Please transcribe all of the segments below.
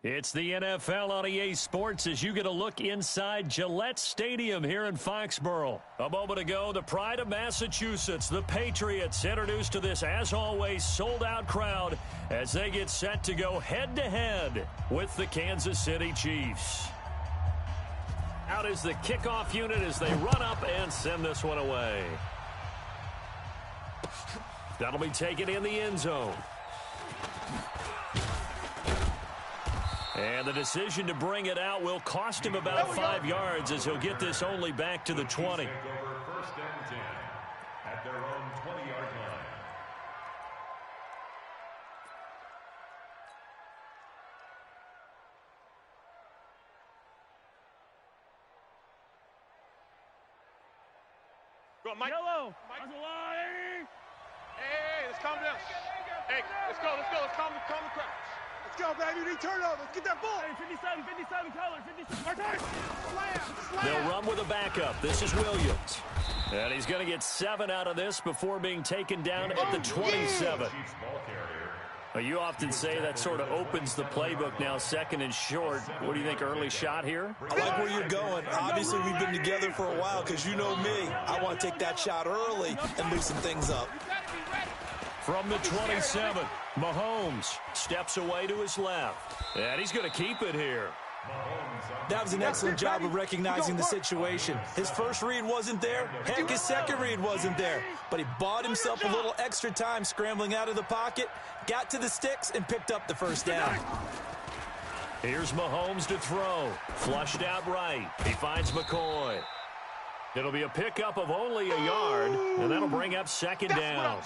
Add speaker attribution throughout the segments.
Speaker 1: It's the NFL on EA Sports as you get a look inside Gillette Stadium here in Foxborough. A moment ago, the pride of Massachusetts, the Patriots, introduced to this, as always, sold-out crowd as they get set to go head-to-head with the Kansas City Chiefs. Out is the kickoff unit as they run up and send this one away. That'll be taken in the end zone. And the decision to bring it out will cost him about 5 yards as he'll get this only back to the 20.
Speaker 2: First and 10 at their own 20-yard line.
Speaker 3: Go on, Mike.
Speaker 4: Yellow.
Speaker 3: Mike. Hey, let's calm down. Hey, let's go. Let's calm the crowd.
Speaker 4: Let's go, baby. We need turnover. Let's get that ball. Hey, 57 colors. 57. Slam.
Speaker 1: They'll run with a backup. This is Williams. And he's going to get 7 out of this before being taken down at the 27. You often say that sort of opens the playbook now, second and short. What do you think, early shot here?
Speaker 5: I like where you're going. Obviously, we've been together for a while because you know me. I want to take that shot early and loosen things up.
Speaker 1: From the 27, Mahomes steps away to his left. And he's going to keep it here.
Speaker 5: That was an excellent job of recognizing the situation. His first read wasn't there. Heck, his second read wasn't there. But he bought himself a little extra time scrambling out of the pocket, got to the sticks, and picked up the first down.
Speaker 1: Here's Mahomes to throw. Flushed out right. He finds McCoy. It'll be a pickup of only a yard, and that'll bring up second down.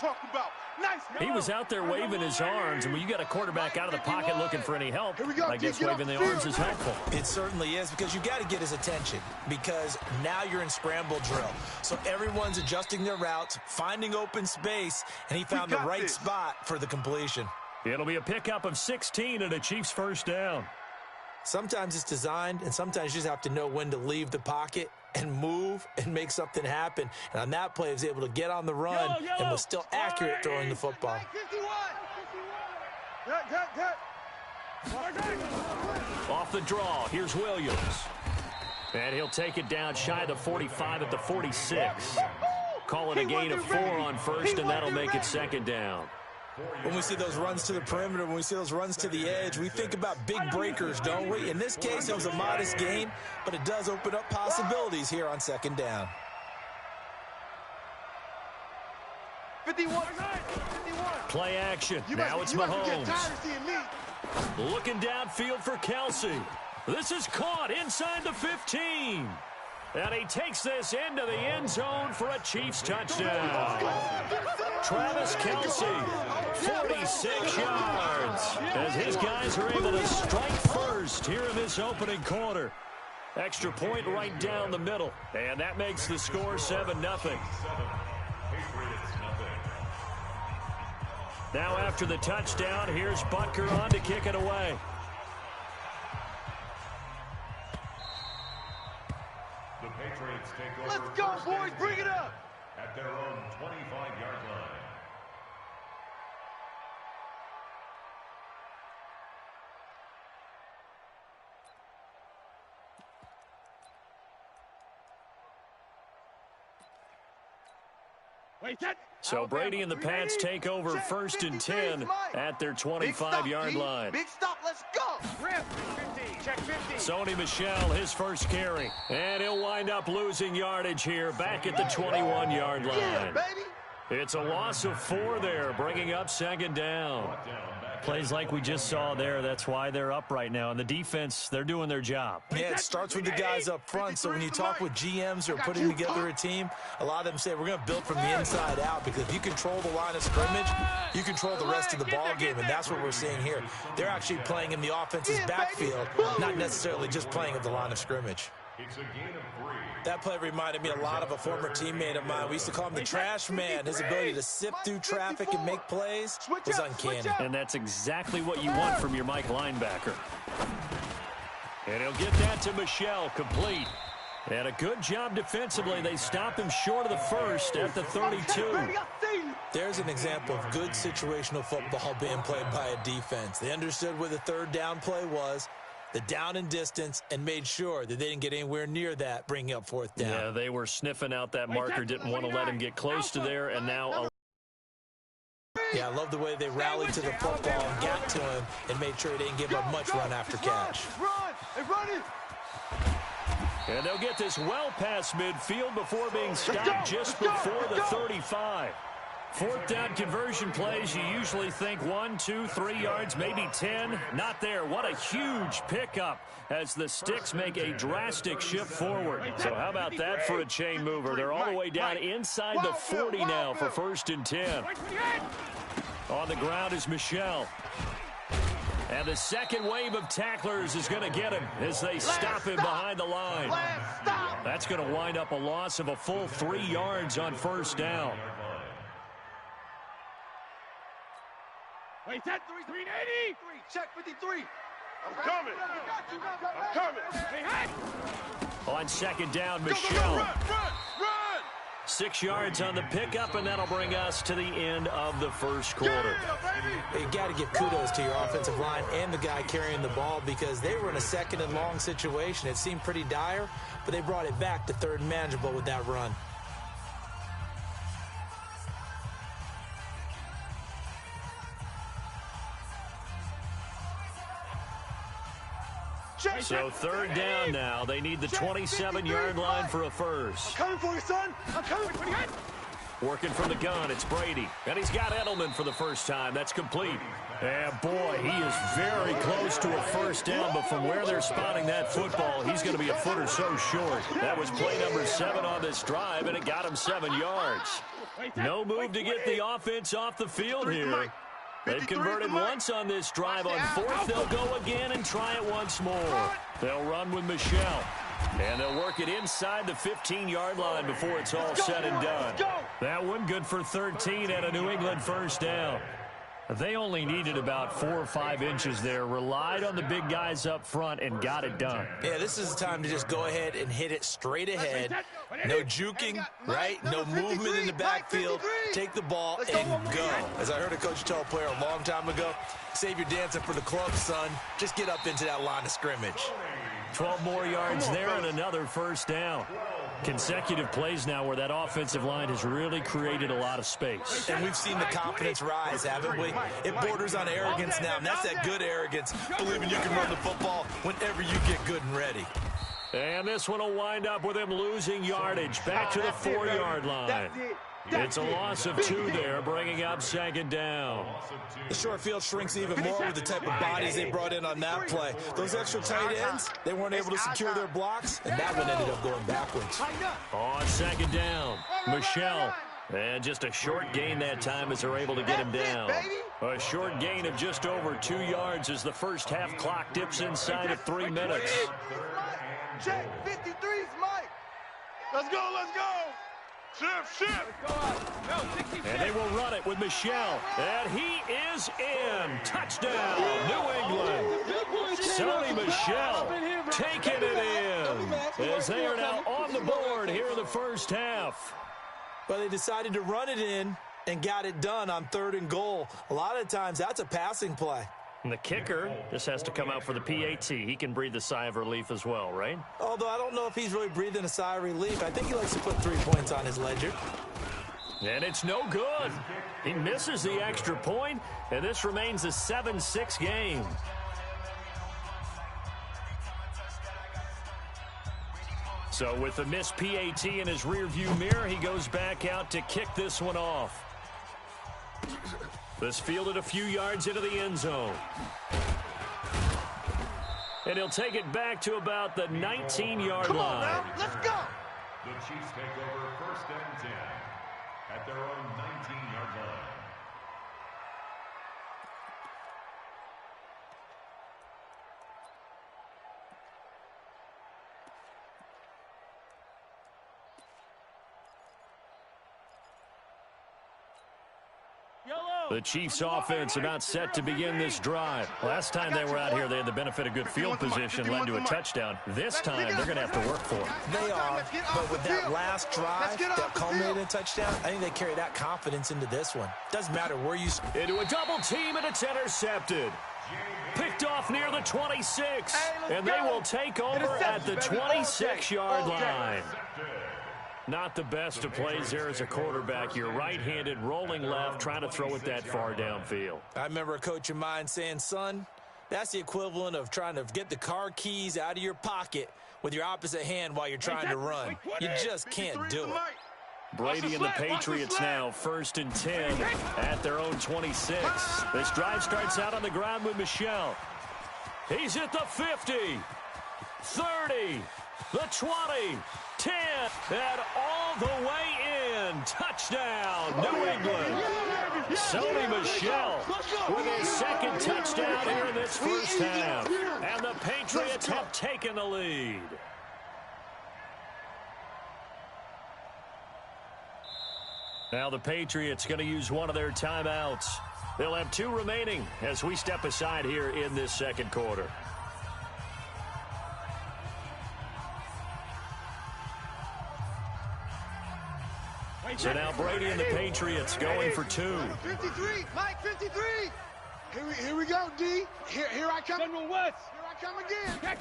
Speaker 1: He was out there waving his arms, and when you got a quarterback out of the pocket looking for any help, I guess waving the arms is helpful.
Speaker 5: It certainly is, because you got to get his attention, because now you're in scramble drill. So everyone's adjusting their routes, finding open space, and he found the right spot for the completion.
Speaker 1: It'll be a pickup of 16 and a Chiefs first down.
Speaker 5: Sometimes it's designed, and sometimes you just have to know when to leave the pocket and move and make something happen. And on that play, he was able to get on the run and was still accurate throwing the football.
Speaker 1: Off the draw, here's Williams. And he'll take it down shy of the 45 at the 46. Call it a gain of 4 on first, and that'll make it second down.
Speaker 5: When we see those runs to the perimeter, when we see those runs to the edge, we think about big breakers, don't we? In this case, it was a modest gain, but it does open up possibilities here on second down.
Speaker 4: 51.
Speaker 1: Play action. Now it's Mahomes. Looking downfield for Kelsey. This is caught inside the 15. And he takes this into the end zone for a Chiefs touchdown. Travis Kelsey, 46 yards, as his guys are able to strike first here in this opening quarter. Extra point right down the middle, and that makes the score 7-0. Now after the touchdown, here's Butker on to kick it away.
Speaker 4: Let's go, boys. Bring it up.
Speaker 2: At their own 25-yard line.
Speaker 1: So Brady and the Pats take over first and 10 at their 25-yard line.
Speaker 4: Big stop. Let's go. Rip. 15. Check 15.
Speaker 1: Sony Michel, his first carry. And he'll wind up losing yardage here back at the 21-yard line.
Speaker 4: Yeah, baby.
Speaker 1: It's a loss of 4 there, bringing up second down. Plays like we just saw there, that's why they're up right now. And the defense, they're doing their job.
Speaker 5: Yeah, it starts with the guys up front. So when you talk with GMs who are putting together a team, a lot of them say we're going to build from the inside out, because if you control the line of scrimmage, you control the rest of the ball game, and that's what we're seeing here. They're actually playing in the offense's backfield, not necessarily just playing at the line of scrimmage.
Speaker 2: It's a gain of 3.
Speaker 5: That play reminded me a lot of a former teammate of mine. We used to call him the trash man. His ability to sift through traffic and make plays was uncanny.
Speaker 1: And that's exactly what you want from your Mike linebacker. And he'll get that to Michel, complete. And a good job defensively. They stop him short of the first at the 32.
Speaker 5: There's an example of good situational football being played by a defense. They understood where the third down play was, the down and distance, and made sure that they didn't get anywhere near that, bringing up fourth down.
Speaker 1: Yeah, they were sniffing out that marker, didn't want to let him get close to there, and now...
Speaker 5: Yeah, I love the way they rallied to the football and got to him and made sure he didn't give up much run after catch.
Speaker 1: And they'll get this well past midfield before being stopped just before the 35. Fourth down conversion plays, you usually think 1, 2, 3 yards, maybe 10. Not there. What a huge pickup as the Sticks make a drastic shift forward. So how about that for a chain mover? They're all the way down inside the 40 now for 1st and 10. On the ground is Michel. And the second wave of tacklers is going to get him as they stop him behind the line. That's going to wind up a loss of a full 3 yards on 1st down.
Speaker 4: Wait, 10, 380. Check 53. I'm coming. I'm coming. Hey, hey.
Speaker 1: On 2nd down, Michel.
Speaker 4: Go, run.
Speaker 1: 6 yards on the pickup, and that'll bring us to the end of the first quarter.
Speaker 5: You got to give kudos to your offensive line and the guy carrying the ball because they were in a 2nd and long situation. It seemed pretty dire, but they brought it back to 3rd and manageable with that run.
Speaker 1: So 3rd down now. They need the 27-yard line for a first.
Speaker 4: I'm coming for you, son. I'm coming for you.
Speaker 1: Working from the gun, it's Brady. And he's got Edelman for the first time. That's complete. And boy, he is very close to a 1st down, but from where they're spotting that football, he's going to be a foot or so short. That was play number 7 on this drive, and it got him 7 yards. No move to get the offense off the field here. They've converted once on this drive. On 4th, they'll go again and try it once more. They'll run with Michel. And they'll work it inside the 15-yard line before it's all said and done. That one good for 13 and a New England 1st down. They only needed about 4 or 5 inches there, relied on the big guys up front, and got it done.
Speaker 5: Yeah, this is the time to just go ahead and hit it straight ahead. No juking, right? No movement in the backfield. Take the ball and go. As I heard a coach tell a player a long time ago, save your dancing for the club, son. Just get up into that line of scrimmage.
Speaker 1: 12 more yards there and another 1st down. Consecutive plays now where that offensive line has really created a lot of space.
Speaker 5: And we've seen the confidence rise, haven't we? It borders on arrogance now, and that's that good arrogance, believing you can run the football whenever you get good and ready.
Speaker 1: And this one will wind up with him losing yardage back to the 4-yard line. It's a loss of 2 there, bringing up 2nd down.
Speaker 5: The short field shrinks even more with the type of bodies they brought in on that play. Those extra tight ends, they weren't able to secure their blocks, and that one ended up going backwards.
Speaker 1: On 2nd down, Michel. And just a short gain that time as they're able to get him down. A short gain of just over 2 yards as the first half clock dips inside of 3 minutes.
Speaker 4: Check 53's Mike. Let's go, let's go.
Speaker 1: And they will run it with Michel. And he is in. Touchdown, New England. Sony Michel taking it in as they are now on the board here in the first half.
Speaker 5: But they decided to run it in and got it done on 3rd and goal. A lot of times that's a passing play.
Speaker 1: And the kicker just has to come out for the PAT. He can breathe a sigh of relief as well, right?
Speaker 5: Although I don't know if he's really breathing a sigh of relief. I think he likes to put 3 points on his ledger.
Speaker 1: And it's no good. He misses the extra point, and this remains a 7-6 game. So with the missed PAT in his rearview mirror, he goes back out to kick this one off. This fielded a few yards into the end zone. And he'll take it back to about the 19-yard line.
Speaker 4: Now, let's go.
Speaker 2: The Chiefs take over 1st and 10 at their own 19-yard line.
Speaker 4: Yellow.
Speaker 1: The Chiefs offense about set to begin this drive. Last time they were out here, they had the benefit of good field position, led to a touchdown. This time, they're going to have to work for it.
Speaker 5: They are, but with that last drive that culminated in a touchdown, I think they carry that confidence into this one. Doesn't matter where you...
Speaker 1: Into a double team, and it's intercepted. Picked off near the 26, and they will take over at the 26-yard line. Not the best of plays there as a quarterback. You're right-handed, rolling left, trying to throw it that far downfield.
Speaker 5: I remember a coach of mine saying, son, that's the equivalent of trying to get the car keys out of your pocket with your opposite hand while you're trying to run. You just can't do it.
Speaker 1: Brady and the Patriots now, 1st and 10 at their own 26. This drive starts out on the ground with Michel. He's at the 50, 30, the 20, 10, and all the way in. Touchdown, New England. Sony Michel with his second touchdown here in this first half. And the Patriots have taken the lead. Now the Patriots going to use one of their timeouts. They'll have 2 remaining as we step aside here in this second quarter. So now Brady and the Patriots going for 2.
Speaker 4: 53, Mike, 53. Here we go, D. Here I come. Here I come again. Here I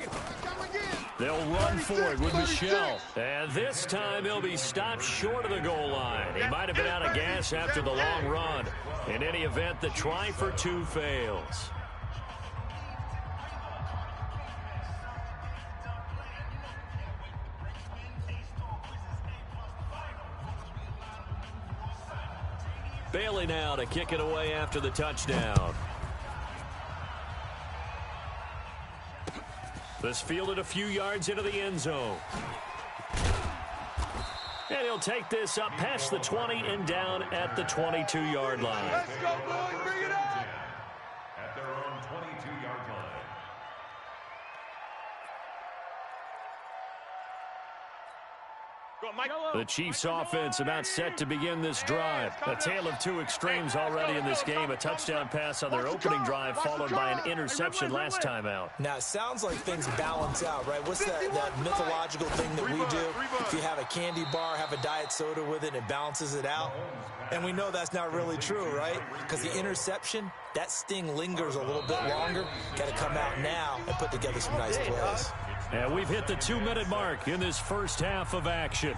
Speaker 4: come again.
Speaker 1: They'll run for it with Michel. And this time he'll be stopped short of the goal line. He might have been out of gas after the long run. In any event, the try for 2 fails. Bailey now to kick it away after the touchdown. This fielded a few yards into the end zone. And he'll take this up past the 20 and down at the 22-yard line.
Speaker 4: Let's go, boys. Bring it up.
Speaker 2: At their own 22-yard line.
Speaker 1: The Chiefs offense about set to begin this drive. A tale of 2 extremes already in this game. A touchdown pass on their opening drive followed by an interception last time out.
Speaker 5: Now, it sounds like things balance out, right? What's that mythological thing that we do? If you have a candy bar, have a diet soda with it, it balances it out. And we know that's not really true, right? Because the interception, that sting lingers a little bit longer. Got to come out now and put together some nice plays.
Speaker 1: And we've hit the 2-minute mark in this first half of action.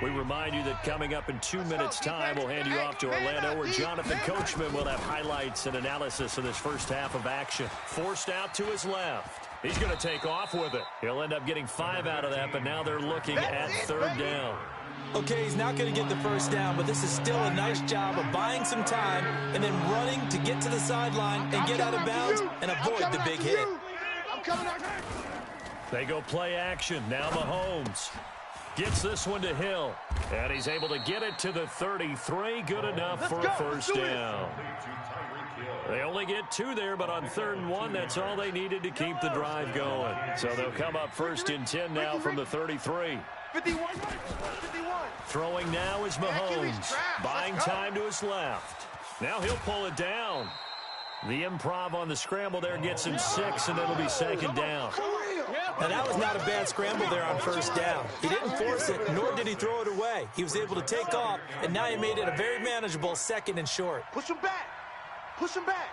Speaker 1: We remind you that coming up in 2 minutes' time, we'll hand you off to Orlando, where Jonathan Coachman will have highlights and analysis of this first half of action. Forced out to his left. He's going to take off with it. He'll end up getting 5 out of that, but now they're looking at 3rd down.
Speaker 5: Okay, he's not going to get the first down, but this is still a nice job of buying some time and then running to get to the sideline and get out of bounds and avoid the big hit.
Speaker 1: They go play action. Now Mahomes gets this one to Hill, and he's able to get it to the 33. Good enough for a first down. They only get 2 there, but on 3rd and 1, that's all they needed to keep the drive going. So they'll come up 1st and 10 now from the 33.
Speaker 4: 51.
Speaker 1: Throwing now is Mahomes, buying time to his left. Now he'll pull it down. The improv on the scramble there gets him 6, and it'll be 2nd down.
Speaker 5: Now, that was not a bad scramble there on 1st down. He didn't force it, nor did he throw it away. He was able to take off, and now he made it a very manageable 2nd and short.
Speaker 4: Push him back. Push him back.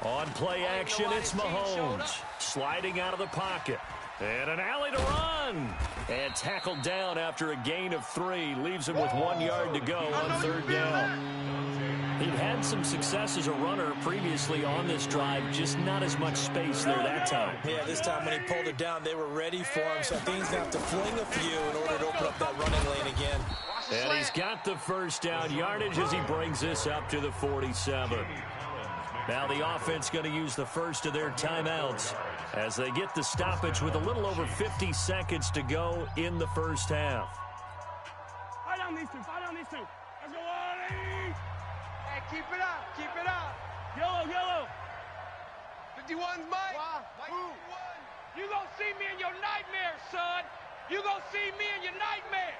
Speaker 1: On play action, it's Mahomes. Sliding out of the pocket. And an alley to run. And tackled down after a gain of 3. Leaves him with 1 yard to go on 3rd down. He'd had some success as a runner previously on this drive, just not as much space there that time.
Speaker 5: Yeah, this time when he pulled it down, they were ready for him, so I think he's going to have to fling a few in order to open up that running lane again.
Speaker 1: And he's got the first down yardage as he brings this up to the 47. Now the offense going to use the first of their timeouts as they get the stoppage with a little over 50 seconds to go in the first half.
Speaker 4: Fight on these 2. Let's go, Ollie. Hey, keep it up. Yellow. 51's Mike. Mike 51. You gonna see me in your nightmares, son.
Speaker 3: You gonna see me in your nightmares.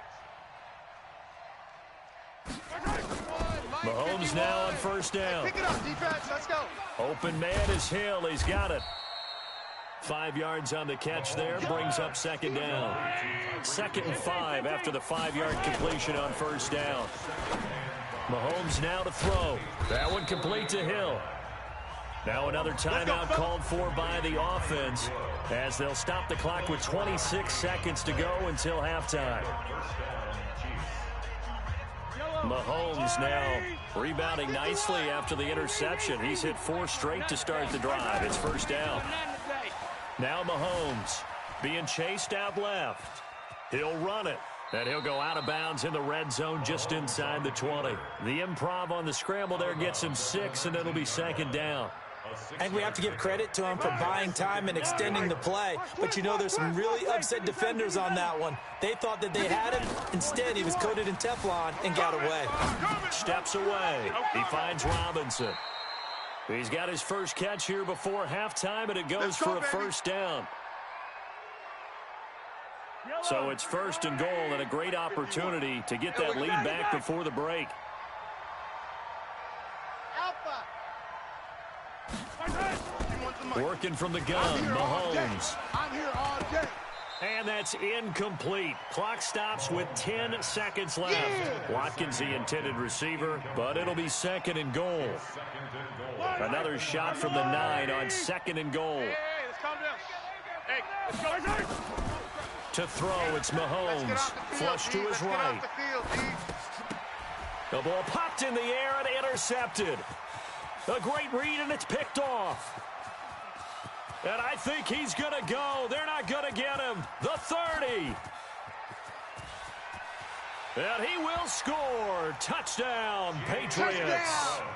Speaker 1: Mahomes now on first down.
Speaker 4: Pick it up, defense. Let's go.
Speaker 1: Open man is Hill. He's got it. 5 yards on the catch there. Brings up second down. 2nd and 5 after the 5-yard completion on first down. Mahomes now to throw. That one complete to Hill. Now another timeout called for by the offense as they'll stop the clock with 26 seconds to go until halftime. Mahomes now rebounding nicely after the interception. He's hit 4 straight to start the drive. It's first down. Now Mahomes being chased out left. He'll run it. And he'll go out of bounds in the red zone just inside the 20. The improv on the scramble there gets him 6, and it'll be second down.
Speaker 5: And we have to give credit to him for buying time and extending the play. But, you know, there's some really upset defenders on that one. They thought that they had him. Instead, he was coated in Teflon and got away.
Speaker 1: Steps away. He finds Robinson. He's got his first catch here before halftime, and it goes for a first down. So it's first and goal and a great opportunity to get that lead back before the break. Working from the gun, Mahomes.
Speaker 4: I'm here all day.
Speaker 1: And that's incomplete. Clock stops with 10 seconds left. Watkins the intended receiver, but it'll be second and goal. Another shot from the 9 on second and goal.
Speaker 3: Hey, let's calm down. Hey, let's go.
Speaker 1: To throw, it's Mahomes. Flush to his right. The ball popped in the air and intercepted. A great read, and it's picked off. And I think he's going to go. They're not going to get him. The 30. And he will score. Touchdown, Patriots.
Speaker 4: Touchdown.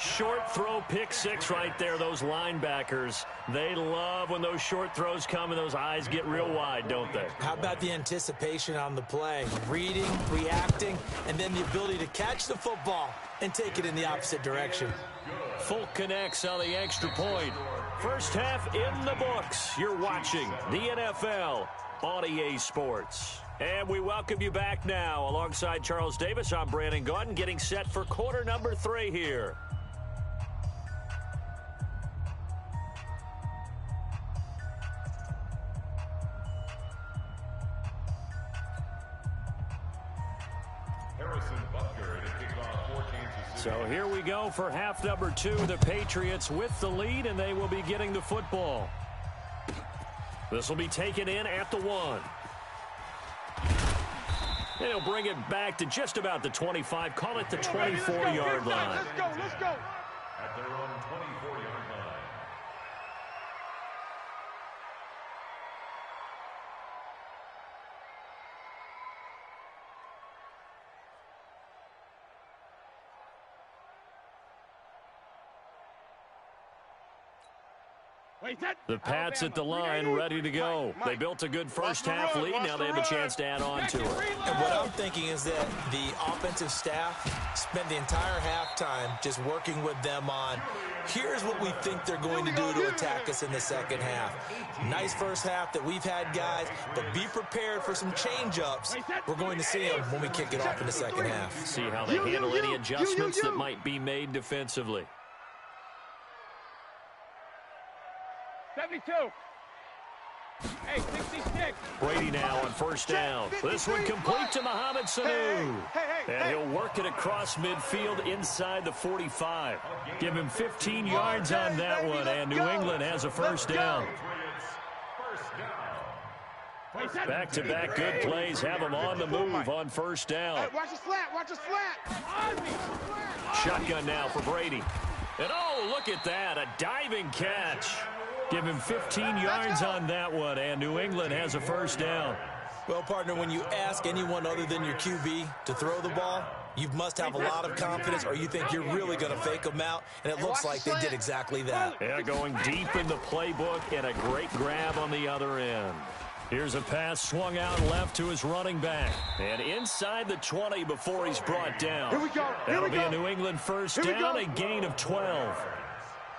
Speaker 1: Short throw, pick 6 right there. Those linebackers, they love when those short throws come and those eyes get real wide, don't they?
Speaker 5: How about the anticipation on the play? Reading, reacting, and then the ability to catch the football and take it in the opposite direction.
Speaker 1: Folk connects on the extra point. First half in the books. You're watching the NFL on EA Sports. And we welcome you back now. Alongside Charles Davis, I'm Brandon Gaudin, getting set for quarter number 3 here. So here we go for half number 2. The Patriots with the lead, and they will be getting the football. This will be taken in at the 1. And he'll bring it back to just about the 25. Call it the 24-yard line.
Speaker 4: Let's go, let's go.
Speaker 2: At their own 24-yard line.
Speaker 1: The Pats at the line, ready to go. They built a good first half lead. Now they have a chance to add on to it.
Speaker 5: And what I'm thinking is that the offensive staff spent the entire halftime just working with them on, here's what we think they're going to do to attack us in the second half. Nice first half that we've had, guys, but be prepared for some change-ups. We're going to see them when we kick it off in the second half.
Speaker 1: See how they handle any adjustments that might be made defensively.
Speaker 3: 72. Hey, 66.
Speaker 1: Brady now on first down. This one complete to Mohamed Sanu. And he'll work it across midfield inside the 45. Give him 15 yards on that one, and New England has a first down. Back-to-back good plays have them on the move on first down.
Speaker 4: Watch the slant, watch the slant.
Speaker 1: Shotgun now for Brady. And oh, look at that, a diving catch. Give him 15 yards on that one, and New England has a first down.
Speaker 5: Well, partner, when you ask anyone other than your QB to throw the ball, you must have a lot of confidence, or you think you're really going to fake them out, and it looks like they did exactly that.
Speaker 1: Yeah, going deep in the playbook, and a great grab on the other end. Here's a pass swung out left to his running back. And inside the 20 before he's brought down.
Speaker 4: Here we go.
Speaker 1: That'll be a New England first down, a gain of 12.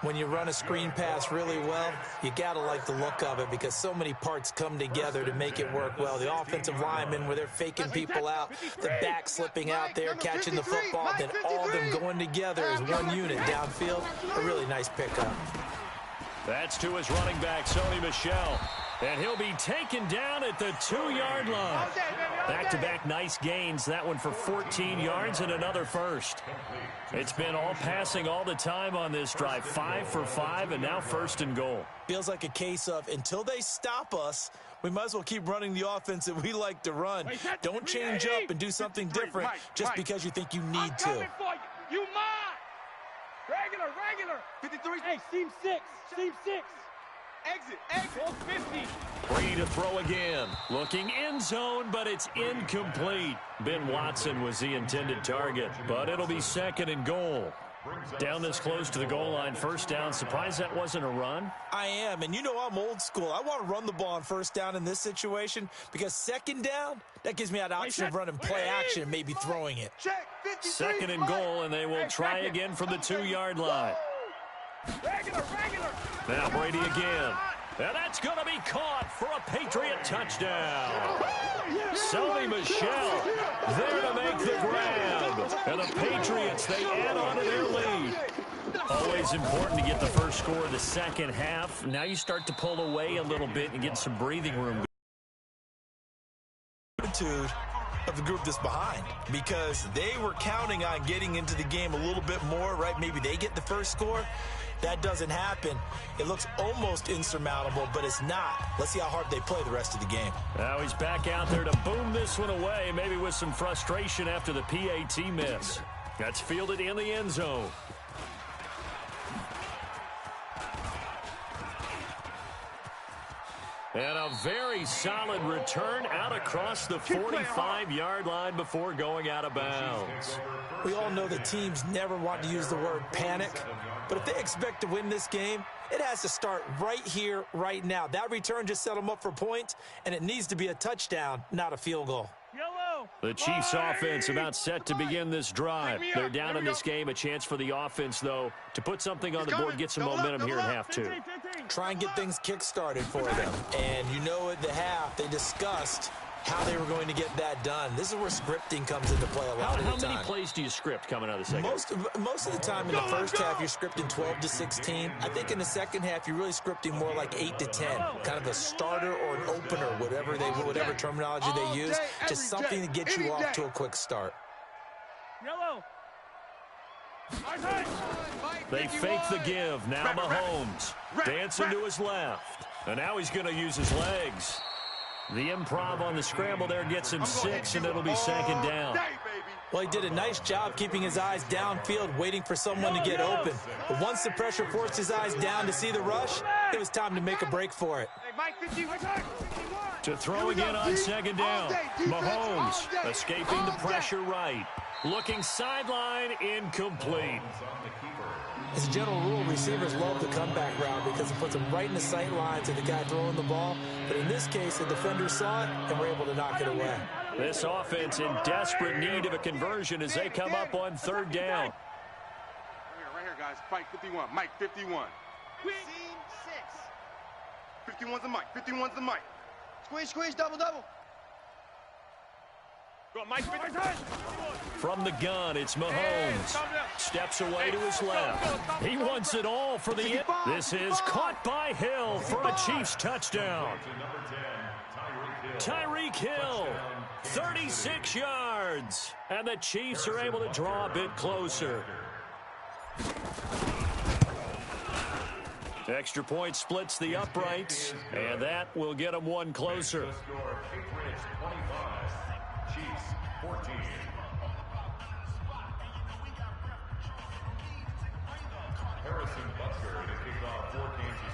Speaker 5: When you run a screen pass really well, you got to like the look of it because so many parts come together to make it work well. The offensive linemen, where they're faking people out, the back slipping out there, catching the football, then all of them going together as one unit downfield. A really nice pickup.
Speaker 1: That's to his running back, Sony Michel. And he'll be taken down at the 2-yard line. Back-to-back nice gains. That one for 14 yards and another first. It's been all passing all the time on this drive. 5 for 5 and now 1st and goal.
Speaker 5: Feels like a case of until they stop us, we might as well keep running the offense that we like to run. Don't change up and do something different just because you think you need to.
Speaker 3: You mine. Regular. 53. Hey, seam 6. Exit. 50.
Speaker 1: Free to throw again. Looking end zone, but it's incomplete. Ben Watson was the intended target, but it'll be 2nd and goal. Down this close to the goal line, 1st down. Surprised that wasn't a run?
Speaker 5: I am, and you know I'm old school. I want to run the ball on 1st down in this situation because 2nd down, that gives me that option of running play action and maybe throwing it.
Speaker 1: 2nd and goal, and they will try again from the 2-yard line.
Speaker 3: Regular.
Speaker 1: Now Brady again. And that's going to be caught for a Patriot touchdown. Sony Michel there to make the grab. And the Patriots, they add on to their lead. Always important to get the first score of the second half. Now you start to pull away a little bit and get some breathing room.
Speaker 5: Attitude of the group that's behind because they were counting on getting into the game a little bit more, right? Maybe they get the first score. That doesn't happen. It looks almost insurmountable, but it's not. Let's see how hard they play the rest of the game.
Speaker 1: Now he's back out there to boom this one away, maybe with some frustration after the PAT miss. That's fielded in the end zone. And a very solid return out across the 45-yard line before going out of bounds.
Speaker 5: We all know that teams never want to use the word panic, but if they expect to win this game, it has to start right here, right now. That return just set them up for points, and it needs to be a touchdown, not a field goal.
Speaker 1: The Chiefs offense about set to begin this drive. They're down in this game. A chance for the offense, though, to put something on the board, get some momentum here in half 2.
Speaker 5: Try and get things kick-started for them. And you know at the half, they discussed how they were going to get that done. This is where scripting comes into play a lot of the time.
Speaker 1: How many plays do you script coming out of the second half?
Speaker 5: Most of the time in the first half, you're scripting 12 to 16. I think in the second half, you're really scripting more like 8 to 10. Kind of a starter or an opener, whatever terminology they use. Just something to get you off to a quick start.
Speaker 1: They fake the give. Now Mahomes dancing to his left. And now he's going to use his legs. The improv on the scramble there gets him 6, and it'll be 2nd down.
Speaker 5: Well, he did a nice job keeping his eyes downfield, waiting for someone to get open. But once the pressure forced his eyes down to see the rush, it was time to make a break for it.
Speaker 1: To throw again on 2nd down. Mahomes escaping the pressure right. Looking sideline, incomplete.
Speaker 5: As a general rule, receivers love the comeback route because it puts them right in the sight lines of the guy throwing the ball. But in this case, the defender saw it and were able to knock it away.
Speaker 1: This offense in desperate need of a conversion as they come up on 3rd down.
Speaker 4: Right here, guys. Fight 51. Mike, 51.
Speaker 3: Seam 6.
Speaker 4: 51's the Mike. 51's the Mike.
Speaker 3: Squeeze, double. Go, Mike, 51.
Speaker 1: From the gun, it's Mahomes. Steps away to his left. He wants it all for the end. This is caught by Hill for a Chiefs touchdown. Tyreek Hill, 36 yards. And the Chiefs are able to draw a bit closer. Extra point splits the uprights, and that will get them one closer.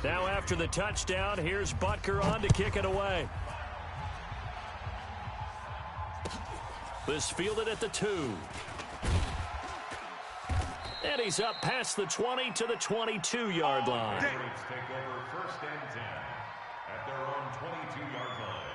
Speaker 1: Now after the touchdown, here's Butker on to kick it away. This fielded at the 2. And he's up past the 20 to the 22-yard line.
Speaker 2: Take over 1st and 10 at their own 22-yard line.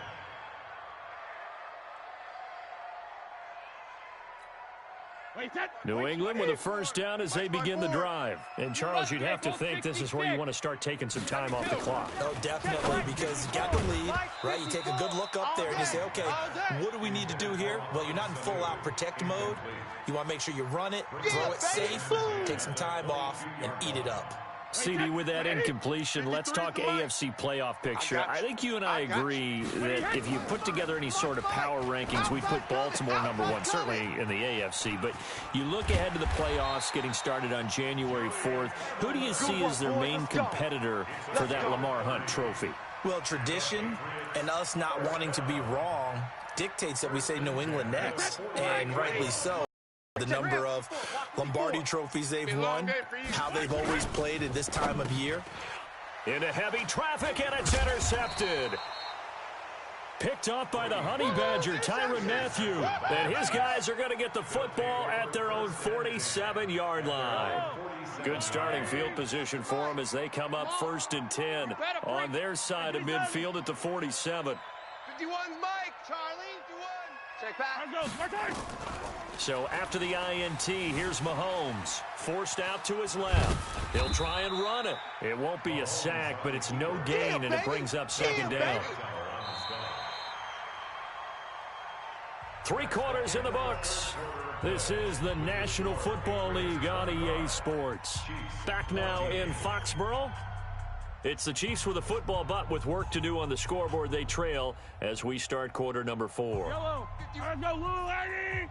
Speaker 1: New England with a first down as they begin the drive. And, Charles, you'd have to think this is where you want to start taking some time off the clock.
Speaker 5: Oh, definitely, because you got the lead, right? You take a good look up there and you say, okay, what do we need to do here? Well, you're not in full-out protect mode. You want to make sure you run it, throw it safe, take some time off, and eat it up.
Speaker 1: CD, with that incompletion, let's talk AFC playoff picture. I think you and I agree that if you put together any sort of power rankings, we'd put Baltimore #1, certainly in the AFC. But you look ahead to the playoffs getting started on January 4th. Who do you see as their main competitor for that Lamar Hunt trophy?
Speaker 5: Well, tradition and us not wanting to be wrong dictates that we say New England next, and rightly so. The number of Lombardi trophies they've won, how they've always played at this time of year.
Speaker 1: Into heavy traffic, and it's intercepted. Picked off by the Honey Badger, Tyrann Mathieu. And his guys are going to get the football at their own 47-yard line. Good starting field position for them as they come up 1st and 10 on their side of midfield at the 47.
Speaker 4: 51's Mike, Charlie. 51. Check back.
Speaker 1: So after the INT, here's Mahomes. Forced out to his left. He'll try and run it. It won't be a sack, but it's no gain, and it brings up 2nd down. 3 quarters in the books. This is the National Football League on EA Sports. Back now in Foxborough. It's the Chiefs with a football, but with work to do on the scoreboard, they trail as we start quarter number 4.
Speaker 3: Yellow. Let's go, Lou, Eddie.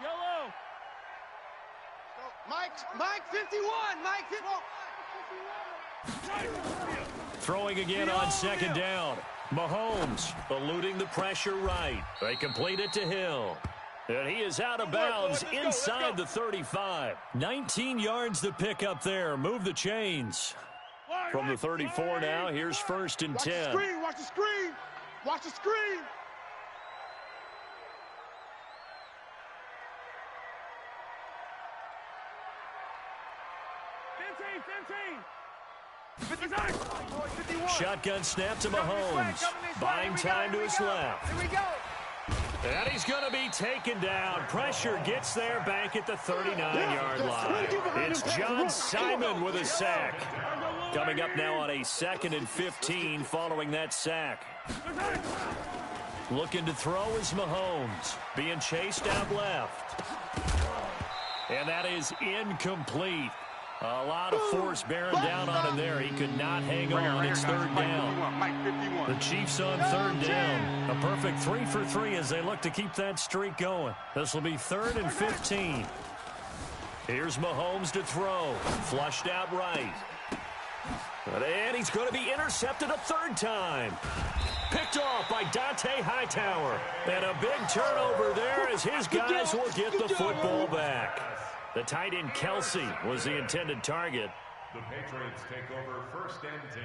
Speaker 3: Yellow.
Speaker 4: Mike 51. Mike 51.
Speaker 1: Throwing again on 2nd down. Mahomes eluding the pressure right. They complete it to Hill. And he is out of bounds inside the 35. 19 yards to pick up there. Move the chains. From the 34 now, here's 1st and 10.
Speaker 4: Watch the screen. Watch the screen.
Speaker 1: Shotgun snap to Mahomes. Buying time to his left.
Speaker 4: Here we go.
Speaker 1: And he's going to be taken down. Pressure gets there back at the 39-yard line. It's John Simon with a sack. Coming up now on a 2nd and 15 following that sack. Looking to throw is Mahomes. Being chased out left. And that is incomplete. A lot of force bearing down on him there. He could not hang on. It's 3rd down. The Chiefs on 3rd down. A perfect 3 for 3 as they look to keep that streak going. This will be 3rd and 15. Here's Mahomes to throw. Flushed out right. And he's going to be intercepted a 3rd time. Picked off by Dante Hightower. And a big turnover there as his guys will get the football back. The tight end Kelsey was the intended target.
Speaker 2: The Patriots take over 1st and 10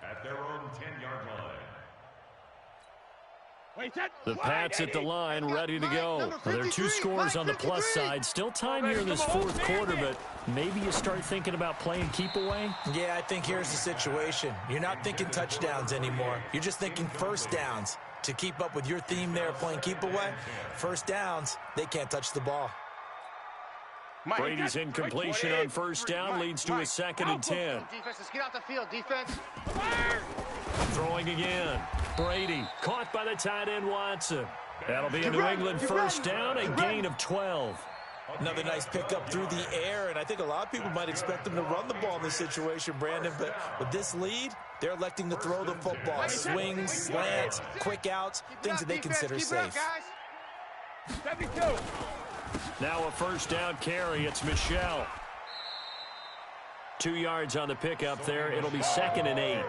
Speaker 2: at their own 10-yard line.
Speaker 1: The Pats at the line, ready to go. There are 2 scores on the plus side. Still time here in this 4th quarter, but maybe you start thinking about playing keep away?
Speaker 5: Yeah, I think here's the situation. You're not thinking touchdowns anymore. You're just thinking 1st downs. To keep up with your theme there, playing keep away, 1st downs, they can't touch the ball.
Speaker 1: Brady's incompletion on 1st down leads to a 2nd and 10.
Speaker 4: Defense, let's get out the field. Defense.
Speaker 1: Throwing again. Brady caught by the tight end Watson. That'll be a New England 1st down, a gain of 12.
Speaker 5: Another nice pickup through the air, and I think a lot of people might expect them to run the ball in this situation, Brandon, but with this lead, they're electing to throw the football. Swings, slants, quick outs, things that they consider safe.
Speaker 3: 72.
Speaker 1: Now a 1st down carry. It's Michel. 2 yards on the pickup there. It'll be 2nd and 8.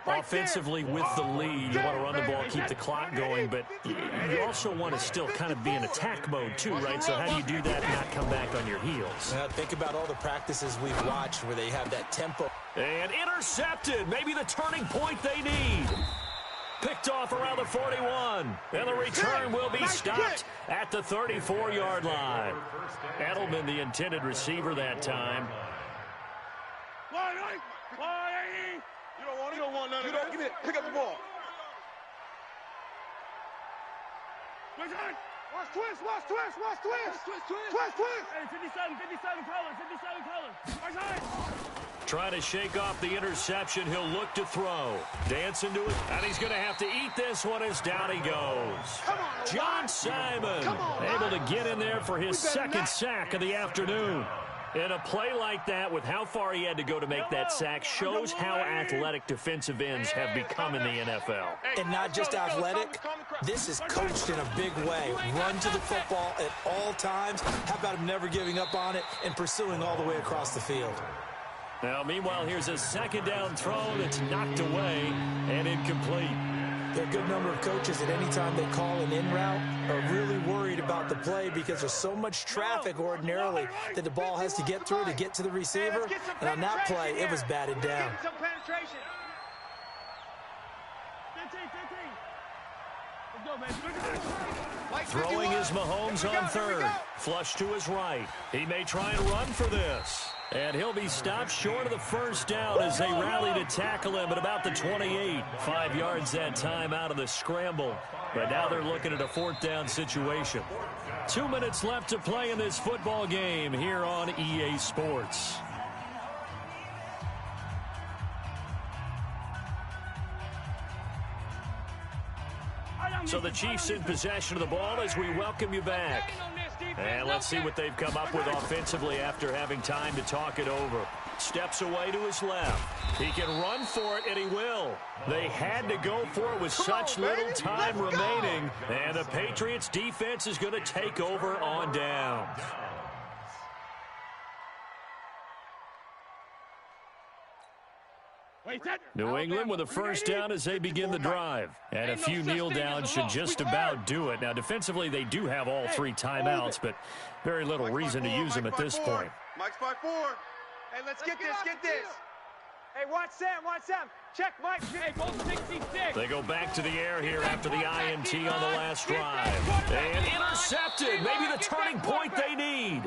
Speaker 1: Offensively with the lead, you want to run the ball, keep the clock going, but you also want to still kind of be in attack mode too, right? So how do you do that and not come back on your heels?
Speaker 5: Think about all the practices we've watched where they have that tempo.
Speaker 1: And intercepted. Maybe the turning point they need. Picked off around the 41. And the return will be stopped at the 34-yard line. Edelman, the intended receiver that time.
Speaker 4: You don't want none of that. Get it. Pick up the ball. Watch twist, watch twist, watch twist. Twist.
Speaker 3: Hey, 57 colors. Watch high.
Speaker 1: Trying to shake off the interception. He'll look to throw. Dance into it. And he's going to have to eat this one as down he goes.
Speaker 4: Come on,
Speaker 1: John Simon able to get in there for his second sack of the afternoon. And a play like that, with how far he had to go to make that sack, shows how athletic defensive ends have become in the NFL.
Speaker 5: And not just athletic, this is coached in a big way. Run to the football at all times. How about him never giving up on it and pursuing all the way across the field?
Speaker 1: Now, meanwhile, here's a second down throw that's knocked away and incomplete.
Speaker 5: There are a good number of coaches at any time they call an in route are really worried about the play because there's so much traffic ordinarily that the ball has to get through to get to the receiver. And on that play, it was batted down.
Speaker 3: Some penetration. 15. Let's go, man.
Speaker 1: Throwing is Mahomes on third. Flush to his right. He may try and run for this. And he'll be stopped short of the first down as they rally to tackle him at about the 28. 5 yards that time out of the scramble. But now they're looking at a fourth down situation. 2 minutes left to play in this football game here on EA Sports. So the Chiefs in possession of the ball as we welcome you back. And let's see what they've come up with offensively after having time to talk it over. Steps away to his left. He can run for it, and he will. They had to go for it with such little time remaining. And the Patriots defense is going to take over on downs. New England with a first down as they begin the drive. And a few kneel downs should just about do it. Now, defensively, they do have all 3 timeouts, but very little reason to use them at this point.
Speaker 4: Mike's by 4. Hey, let's get this.
Speaker 3: Hey, watch Sam. Check Mike. Hey, go 66.
Speaker 1: They go back to the air here after the INT on the last drive. And intercepted. Maybe the turning point they need.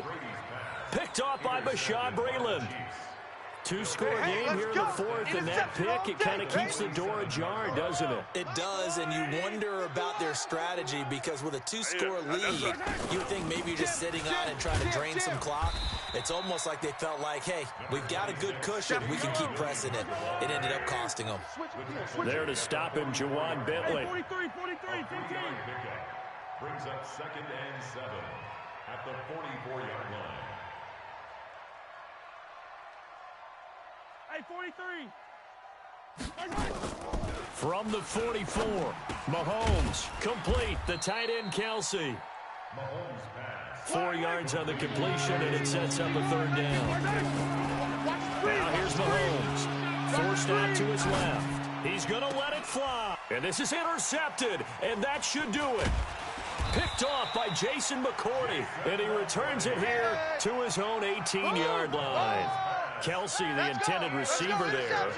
Speaker 1: Picked off by Bashaud Breeland. 2-score game here in the fourth, and that pick, it kind of keeps the door ajar, doesn't it?
Speaker 5: It does, and you wonder about their strategy because with a 2-score lead, you would think maybe you're just sitting on it trying to drain some clock. It's almost like they felt like, hey, we've got a good cushion. We can keep pressing it. It ended up costing them.
Speaker 1: There to stop him, Juwan Bentley.
Speaker 3: 43, 15.
Speaker 2: Brings up 2nd and 7 at the 44-yard line.
Speaker 3: Hey, 43.
Speaker 1: From the 44, Mahomes complete. The tight end, Kelsey.
Speaker 2: Mahomes pass.
Speaker 1: 4 yards on the completion, and it sets up a third down. Now here's Mahomes. Forced out to his left. He's going to let it fly. And this is intercepted, and that should do it. Picked off by Jason McCourty, and he returns it here to his own 18-yard line. Kelsey, the intended receiver there.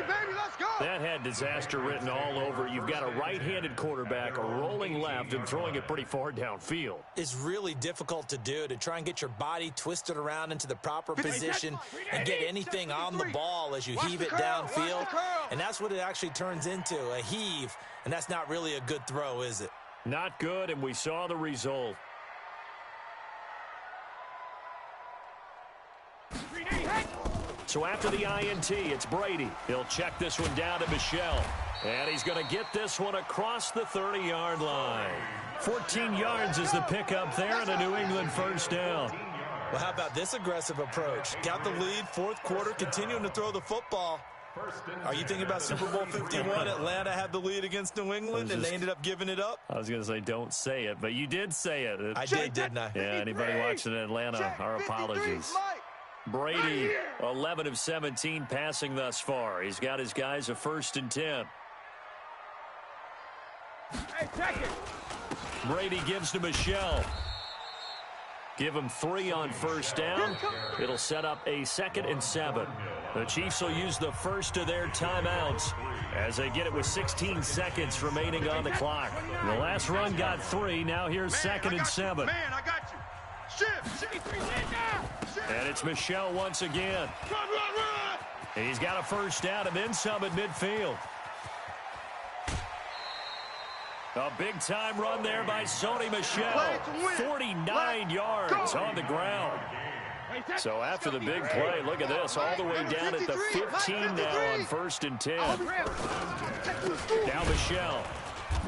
Speaker 1: That had disaster written all over. You've got a right-handed quarterback rolling left and throwing it pretty far downfield.
Speaker 5: It's really difficult to do, to try and get your body twisted around into the proper position and get anything on the ball as you heave it downfield. And that's what it actually turns into, a heave. And that's not really a good throw, is it?
Speaker 1: Not good, and we saw the result. So after the INT, it's Brady. He'll check this one down to Michelle. And he's going to get this one across the 30-yard line. 14 yards is the pickup there and a New England first down.
Speaker 5: Well, how about this aggressive approach? Got the lead, fourth quarter, continuing to throw the football. Are you thinking about Super Bowl 51? Atlanta had the lead against New England, and they ended up giving it up?
Speaker 1: I was going to say, don't say it, but you did say it.
Speaker 5: I did, didn't I?
Speaker 1: Yeah, anybody watching Atlanta, our apologies. Brady, 11 of 17 passing thus far. He's got his guys a 1st and 10.
Speaker 3: Hey, check it.
Speaker 1: Brady gives to Michelle. Give him 3 on first down. It'll set up a 2nd and 7. The Chiefs will use the first of their timeouts as they get it with 16 seconds remaining on the clock. The last run got 3. Now here's 2nd and 7.
Speaker 4: Man, I got you. Shift.
Speaker 1: And it's Michelle once again.
Speaker 4: Run.
Speaker 1: He's got a first down and then some at midfield. A big-time run there by Sony Michel. 49 yards on the ground. So after the big play, look at this, all the way down at the 15 now on 1st and 10. Now Michel.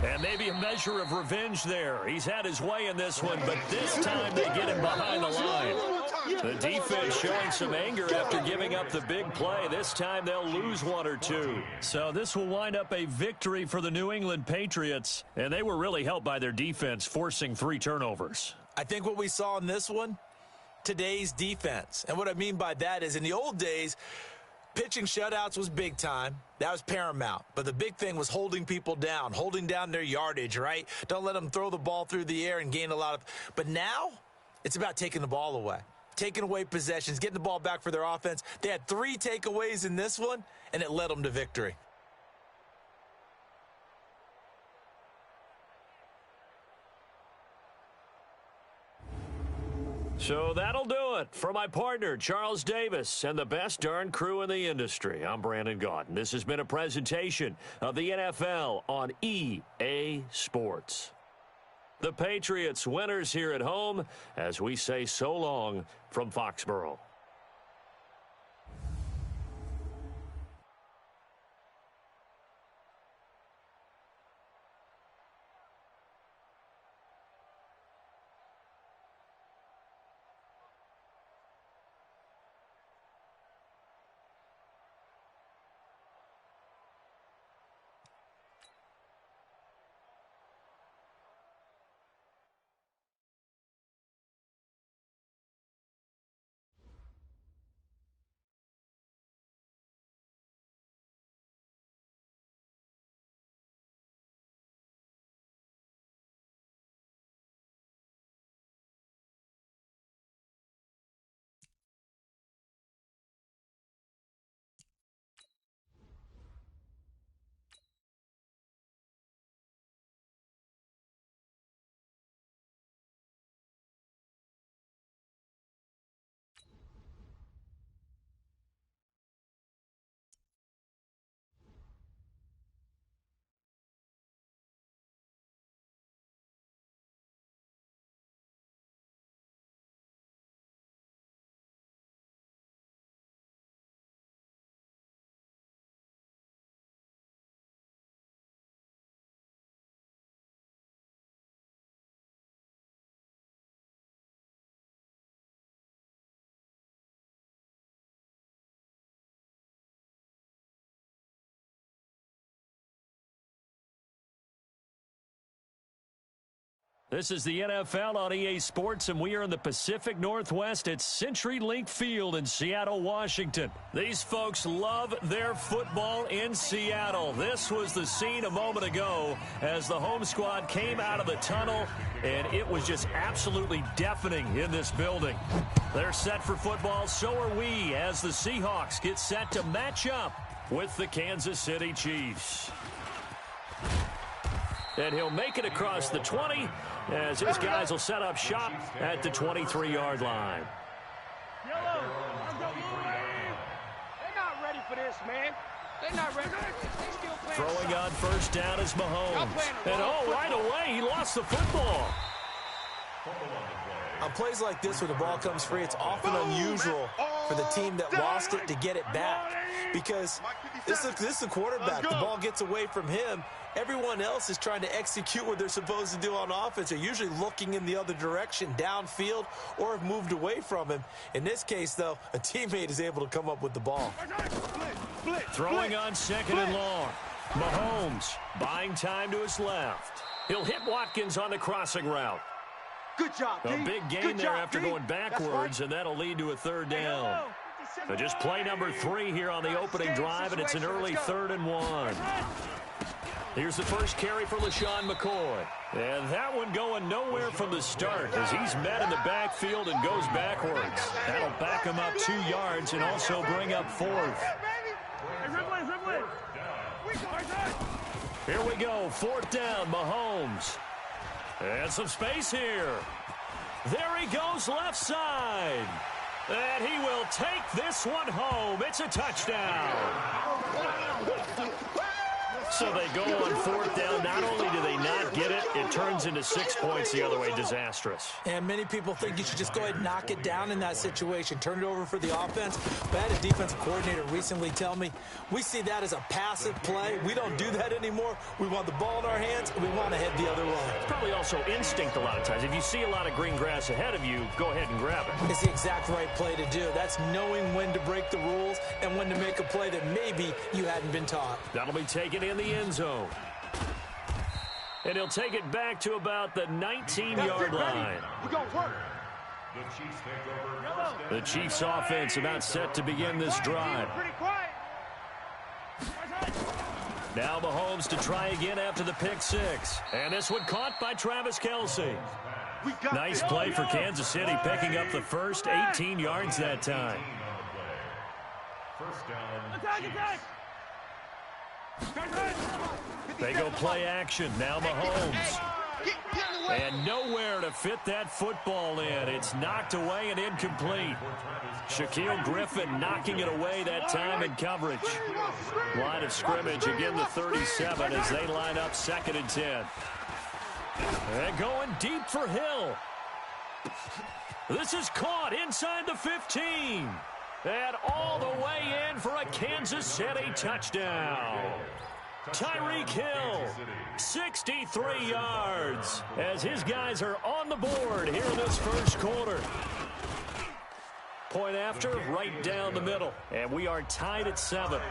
Speaker 1: And maybe a measure of revenge there. He's had his way in this one, but this time they get him behind the line. The defense showing some anger after giving up the big play. This time they'll lose one or two. So this will wind up a victory for the New England Patriots. And they were really helped by their defense, forcing 3 turnovers.
Speaker 5: I think what we saw in this one, today's defense. And what I mean by that is in the old days, pitching shutouts was big time. That was paramount. But the big thing was holding people down, holding down their yardage, right? Don't let them throw the ball through the air and gain a lot of. But now it's about taking the ball away, taking away possessions, getting the ball back for their offense. They had 3 takeaways in this one, and it led them to victory.
Speaker 1: So that'll do it for my partner, Charles Davis, and the best darn crew in the industry. I'm Brandon Gaudin. This has been a presentation of the NFL on EA Sports. The Patriots winners here at home as we say so long from Foxborough. This is the NFL on EA Sports, and we are in the Pacific Northwest at CenturyLink Field in Seattle, Washington. These folks love their football in Seattle. This was the scene a moment ago as the home squad came out of the tunnel, and it was just absolutely deafening in this building. They're set for football, so are we, as the Seahawks get set to match up with the Kansas City Chiefs. And he'll make it across the 20 as his guys will set up shop at the 23-yard line.
Speaker 3: They're not ready for this, man. They're not ready. They still playing.
Speaker 1: Throwing on first down is Mahomes. And right away, he lost the football.
Speaker 5: On plays like this where the ball comes free, it's often unusual for the team that lost it to get it back. Because this is the quarterback. The ball gets away from him. Everyone else is trying to execute what they're supposed to do on offense. They're usually looking in the other direction, downfield, or have moved away from him. In this case, though, a teammate is able to come up with the ball.
Speaker 1: Throwing on second and long. Mahomes buying time to his left. He'll hit Watkins on the crossing route.
Speaker 3: Good job,
Speaker 1: A big gain there after going backwards, and that'll lead to a third down. So just play number 3 here on the opening drive, and it's an early 3rd and 1. Here's the first carry for LaShawn McCoy. And that one going nowhere from the start as he's met in the backfield and goes backwards. That'll back him up 2 yards and also bring up 4th. Here we go, 4th down, Mahomes. And some space here. There he goes left side. And he will take this one home. It's a touchdown. So they go on 4th down. Not only do they not get it, it turns into 6 points the other way. Disastrous.
Speaker 5: And many people think you should just go ahead and knock it down in that situation. Turn it over for the offense. But I had a defensive coordinator recently tell me, we see that as a passive play. We don't do that anymore. We want the ball in our hands, and we want to head the other way.
Speaker 1: It's probably also instinct a lot of times. If you see a lot of green grass ahead of you, go ahead and grab it.
Speaker 5: It's the exact right play to do. That's knowing when to break the rules and when to make a play that maybe you hadn't been taught.
Speaker 1: That'll be taken in the end zone. And he'll take it back to about the 19-yard line.
Speaker 4: We're going to work.
Speaker 2: The Chiefs take over.
Speaker 1: The Chiefs offense about set to begin this drive.
Speaker 3: Pretty quiet.
Speaker 1: Now Mahomes to try again after the pick six. And this one caught by Travis Kelce. Nice play for Kansas City, picking up the first 18 yards that time.
Speaker 2: First down.
Speaker 3: Attack.
Speaker 1: They go play action. Now Mahomes. And nowhere to fit that football in. It's knocked away and incomplete. Shaquille Griffin knocking it away that time in coverage. Line of scrimmage, again the 37 as they line up 2nd and 10. And going deep for Hill. This is caught inside the 15. And all the way in for a Kansas City touchdown. Tyreek Hill, 63 yards, as his guys are on the board here in this first quarter. Point after, right down the middle, and we are tied at 7.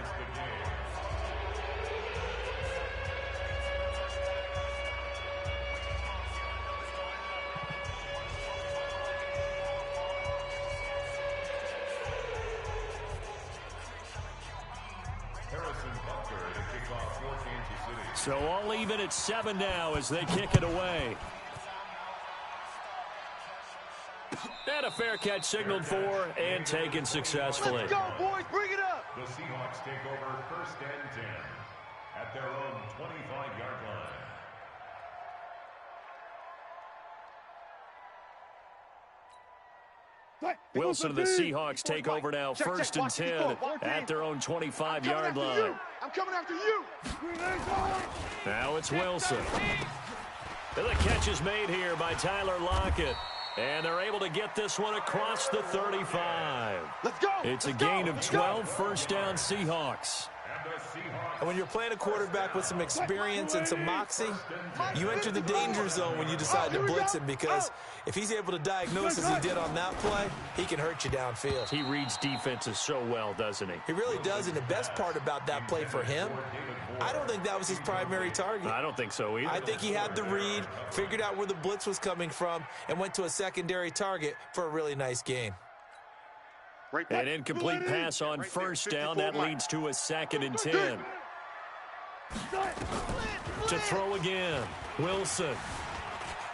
Speaker 1: So all even at 7 now as they kick it away. And a fair catch signaled for and taken successfully.
Speaker 4: Let's go, boys. Bring it up.
Speaker 2: The Seahawks take over 1st and 10 at their own 25-yard line.
Speaker 1: Wilson and the Seahawks take over now, 1st and 10 at their own 25-yard line.
Speaker 4: I'm coming after you.
Speaker 1: Now it's Wilson. And the catch is made here by Tyler Lockett. And they're able to get this one across the 35.
Speaker 4: Let's go.
Speaker 1: It's a gain of 12, first down Seahawks.
Speaker 5: And when you're playing a quarterback with some experience and some moxie, you enter the danger zone when you decide to blitz him, because if he's able to diagnose as he did on that play, he can hurt you downfield.
Speaker 1: He reads defenses so well, doesn't he?
Speaker 5: He really does, and the best part about that play for him, I don't think that was his primary target.
Speaker 1: I don't think so either.
Speaker 5: I think he had the read, figured out where the blitz was coming from, and went to a secondary target for a really nice gain.
Speaker 1: An incomplete pass on first down. That leads to a 2nd and 10. To throw again, Wilson.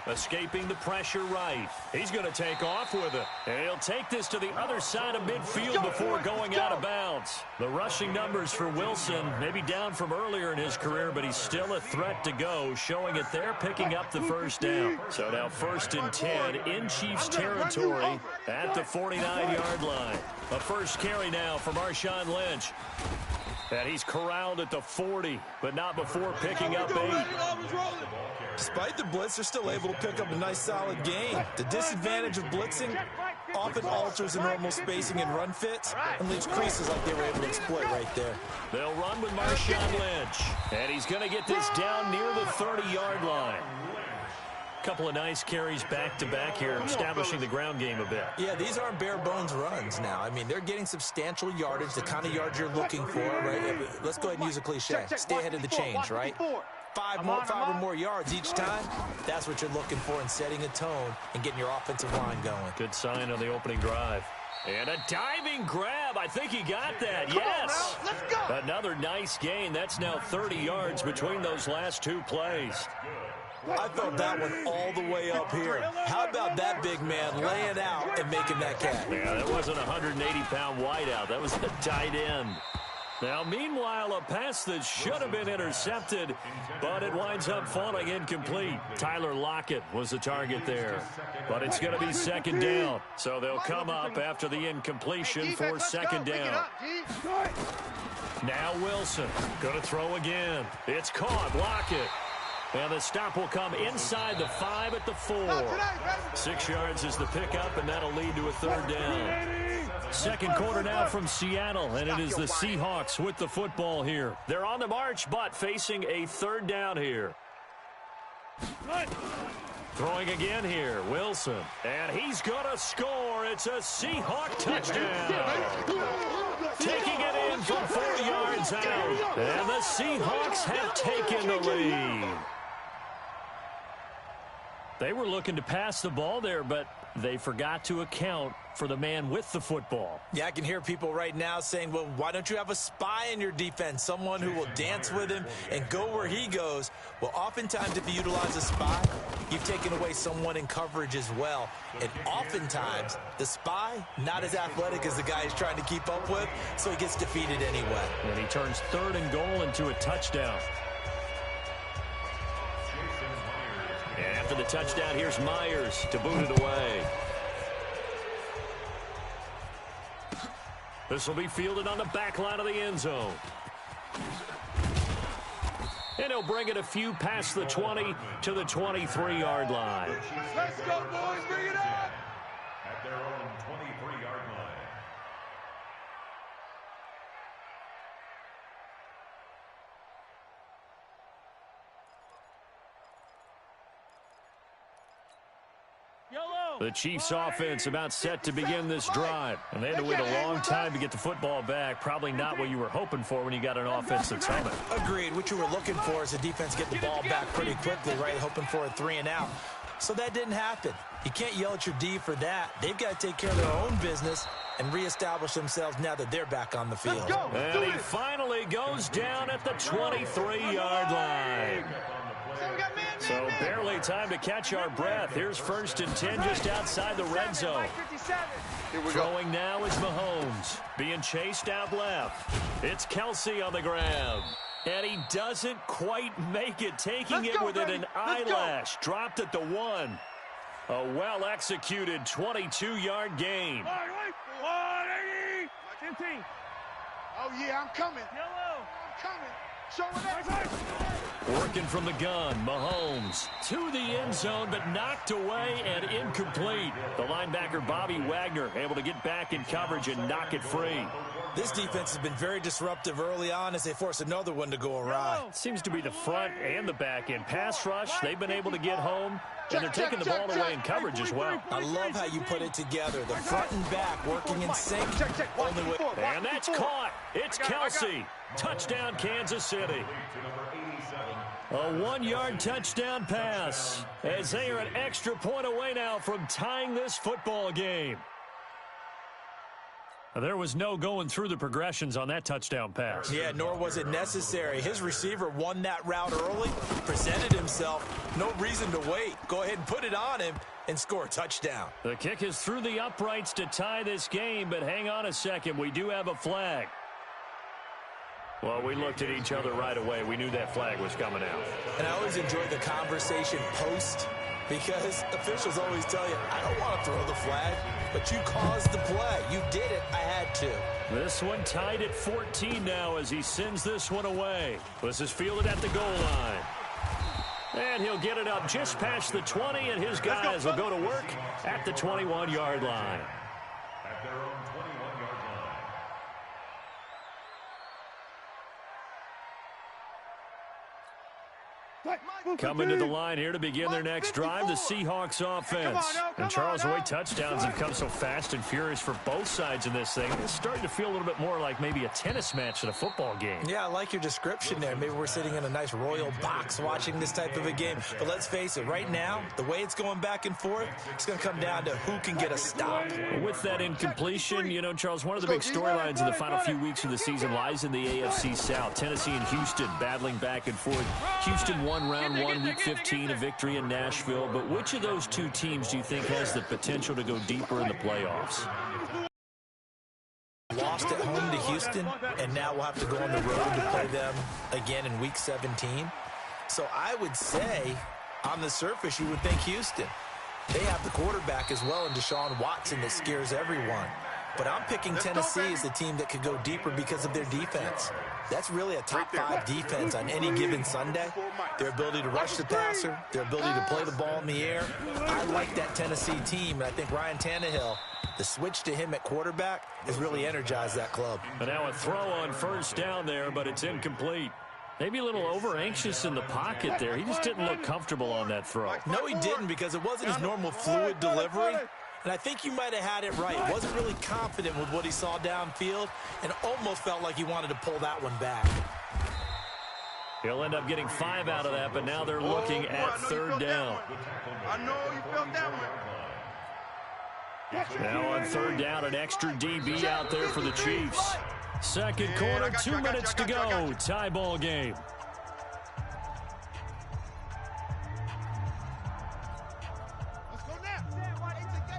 Speaker 1: Escaping the pressure right. He's going to take off with it. And he'll take this to the other side of midfield before going out of bounds. The rushing numbers for Wilson maybe down from earlier in his career, but he's still a threat to go, showing it there, picking up the first down. So now 1st and 10 in Chiefs territory at the 49-yard line. A first carry now for Marshawn Lynch. And he's corralled at the 40, but not before picking up 8.
Speaker 5: Despite the blitz, they're still able to pick up a nice solid gain. The disadvantage of blitzing often alters the normal spacing and run fits and leaves creases like they were able to exploit right there.
Speaker 1: They'll run with Marshawn Lynch. And he's going to get this down near the 30-yard line. Couple of nice carries back-to-back here, establishing the ground game a bit.
Speaker 5: Yeah, these aren't bare-bones runs now. I mean, they're getting substantial yardage, the kind of yards you're looking for, right? Let's go ahead and use a cliche. Stay ahead of the change, right? Five or more yards each time, that's what you're looking for in setting a tone and getting your offensive line going.
Speaker 1: Good sign on the opening drive. And a diving grab. I think he got that. Yes.
Speaker 4: Let's go.
Speaker 1: Another nice gain. That's now 30 yards between those last 2 plays.
Speaker 5: I felt that one all the way up here. How about that big man laying out and making that catch?
Speaker 1: Yeah, that wasn't a 180-pound wideout. That was the tight end. Now, meanwhile, a pass that should have been intercepted, but it winds up falling incomplete. Tyler Lockett was the target there. But it's going to be 2nd down. So they'll come up after the incompletion for 2nd down. Now Wilson going to throw again. It's caught. Lockett. And the stop will come inside the 5 at the 4. 6 yards is the pickup, and that'll lead to a 3rd down. Second quarter now from Seattle, and it is the Seahawks with the football here. They're on the march, but facing a 3rd down here. Throwing again here, Wilson. And he's going to score. It's a Seahawk touchdown. Taking it in from 4 yards out. And the Seahawks have taken the lead. They were looking to pass the ball there, but they forgot to account for the man with the football.
Speaker 5: Yeah, I can hear people right now saying, well, why don't you have a spy in your defense, someone who will dance with him and go where he goes? Well, oftentimes if you utilize a spy, you've taken away someone in coverage as well. And oftentimes, the spy, not as athletic as the guy he's trying to keep up with, so he gets defeated anyway.
Speaker 1: And he turns 3rd and goal into a touchdown. And after the touchdown, here's Myers to boot it away. This will be fielded on the back line of the end zone. And he'll bring it a few past the 20 to the 23-yard line.
Speaker 4: Let's go, boys. Bring it up.
Speaker 2: At their own 23-yard line.
Speaker 1: The Chiefs offense about set to begin this drive. And they had to wait a long time to get the football back. Probably not what you were hoping for when you got an offense that's humming.
Speaker 5: Agreed. What you were looking for is the defense get the ball back pretty quickly, right? Hoping for a 3 and out. So that didn't happen. You can't yell at your D for that. They've got to take care of their own business and reestablish themselves now that they're back on the field.
Speaker 1: And he finally goes down at the 23-yard line. So barely time to catch our breath. Here's 1st and 10 just outside the red zone. Throwing now is Mahomes. Being chased out left. It's Kelsey on the grab. And he doesn't quite make it. Taking it within an eyelash. Dropped at the 1. A well-executed 22-yard gain.
Speaker 3: 15.
Speaker 4: Oh, yeah, I'm coming.
Speaker 3: Yellow.
Speaker 4: I'm coming. Show it up.
Speaker 1: Working from the gun, Mahomes to the end zone, but knocked away and incomplete. The linebacker, Bobby Wagner, able to get back in coverage and knock it free.
Speaker 5: This defense has been very disruptive early on as they force another one to go awry.
Speaker 1: Seems to be the front and the back end. Pass rush, they've been able to get home, and they're taking the ball away in coverage as well.
Speaker 5: I love how you put it together. The front and back working in sync. Only way.
Speaker 1: And that's caught. It's Kelsey. Touchdown, Kansas City. A 1-yard touchdown pass as they are an extra point away now from tying this football game. There was no going through the progressions on that touchdown pass.
Speaker 5: Yeah, nor was it necessary. His receiver won that route early, presented himself. No reason to wait. Go ahead and put it on him and score a touchdown.
Speaker 1: The kick is through the uprights to tie this game, but hang on a second. We do have a flag. Well, we looked at each other right away. We knew that flag was coming out.
Speaker 5: And I always enjoy the conversation post because officials always tell you, I don't want to throw the flag, but you caused the play. You did it. I had to.
Speaker 1: This one tied at 14 now as he sends this one away. This is fielded at the goal line. And he'll get it up just past the 20, and his guys will go to work at the 21-yard line.
Speaker 2: At their own 21-yard line.
Speaker 1: Coming to the line here to begin their next drive, the Seahawks offense. And Charles, the way touchdowns have come so fast and furious for both sides in this thing, it's starting to feel a little bit more like maybe a tennis match than a football game.
Speaker 5: Yeah, I like your description there. Maybe we're sitting in a nice royal box watching this type of a game. But let's face it, right now, the way it's going back and forth, it's going to come down to who can get a stop.
Speaker 1: With that incompletion, you know, Charles, one of the big storylines in the final few weeks of the season lies in the AFC South. Tennessee and Houston battling back and forth. Houston won round 1, week 15, a victory in Nashville. But which of those two teams do you think has the potential to go deeper in the playoffs?
Speaker 5: Lost at home to Houston, and now we'll have to go on the road to play them again in week 17. So I would say, on the surface, you would think Houston. They have the quarterback as well in Deshaun Watson that scares everyone. But I'm picking Tennessee as the team that could go deeper because of their defense. That's really a top 5 defense on any given Sunday. Their ability to rush the passer, their ability to play the ball in the air. I like that Tennessee team, and I think Ryan Tannehill, the switch to him at quarterback, has really energized that club.
Speaker 1: And now a throw on first down there, but it's incomplete. Maybe a little over-anxious in the pocket there. He just didn't look comfortable on that throw.
Speaker 5: No, he didn't, because it wasn't his normal fluid delivery. And I think you might have had it right. Wasn't really confident with what he saw downfield and almost felt like he wanted to pull that one back.
Speaker 1: He'll end up getting 5 out of that, but now they're looking at third down.
Speaker 3: I know you felt that one.
Speaker 1: Now on third down, an extra DB out there for the Chiefs. Second quarter, 2 minutes to go. Tie ball game.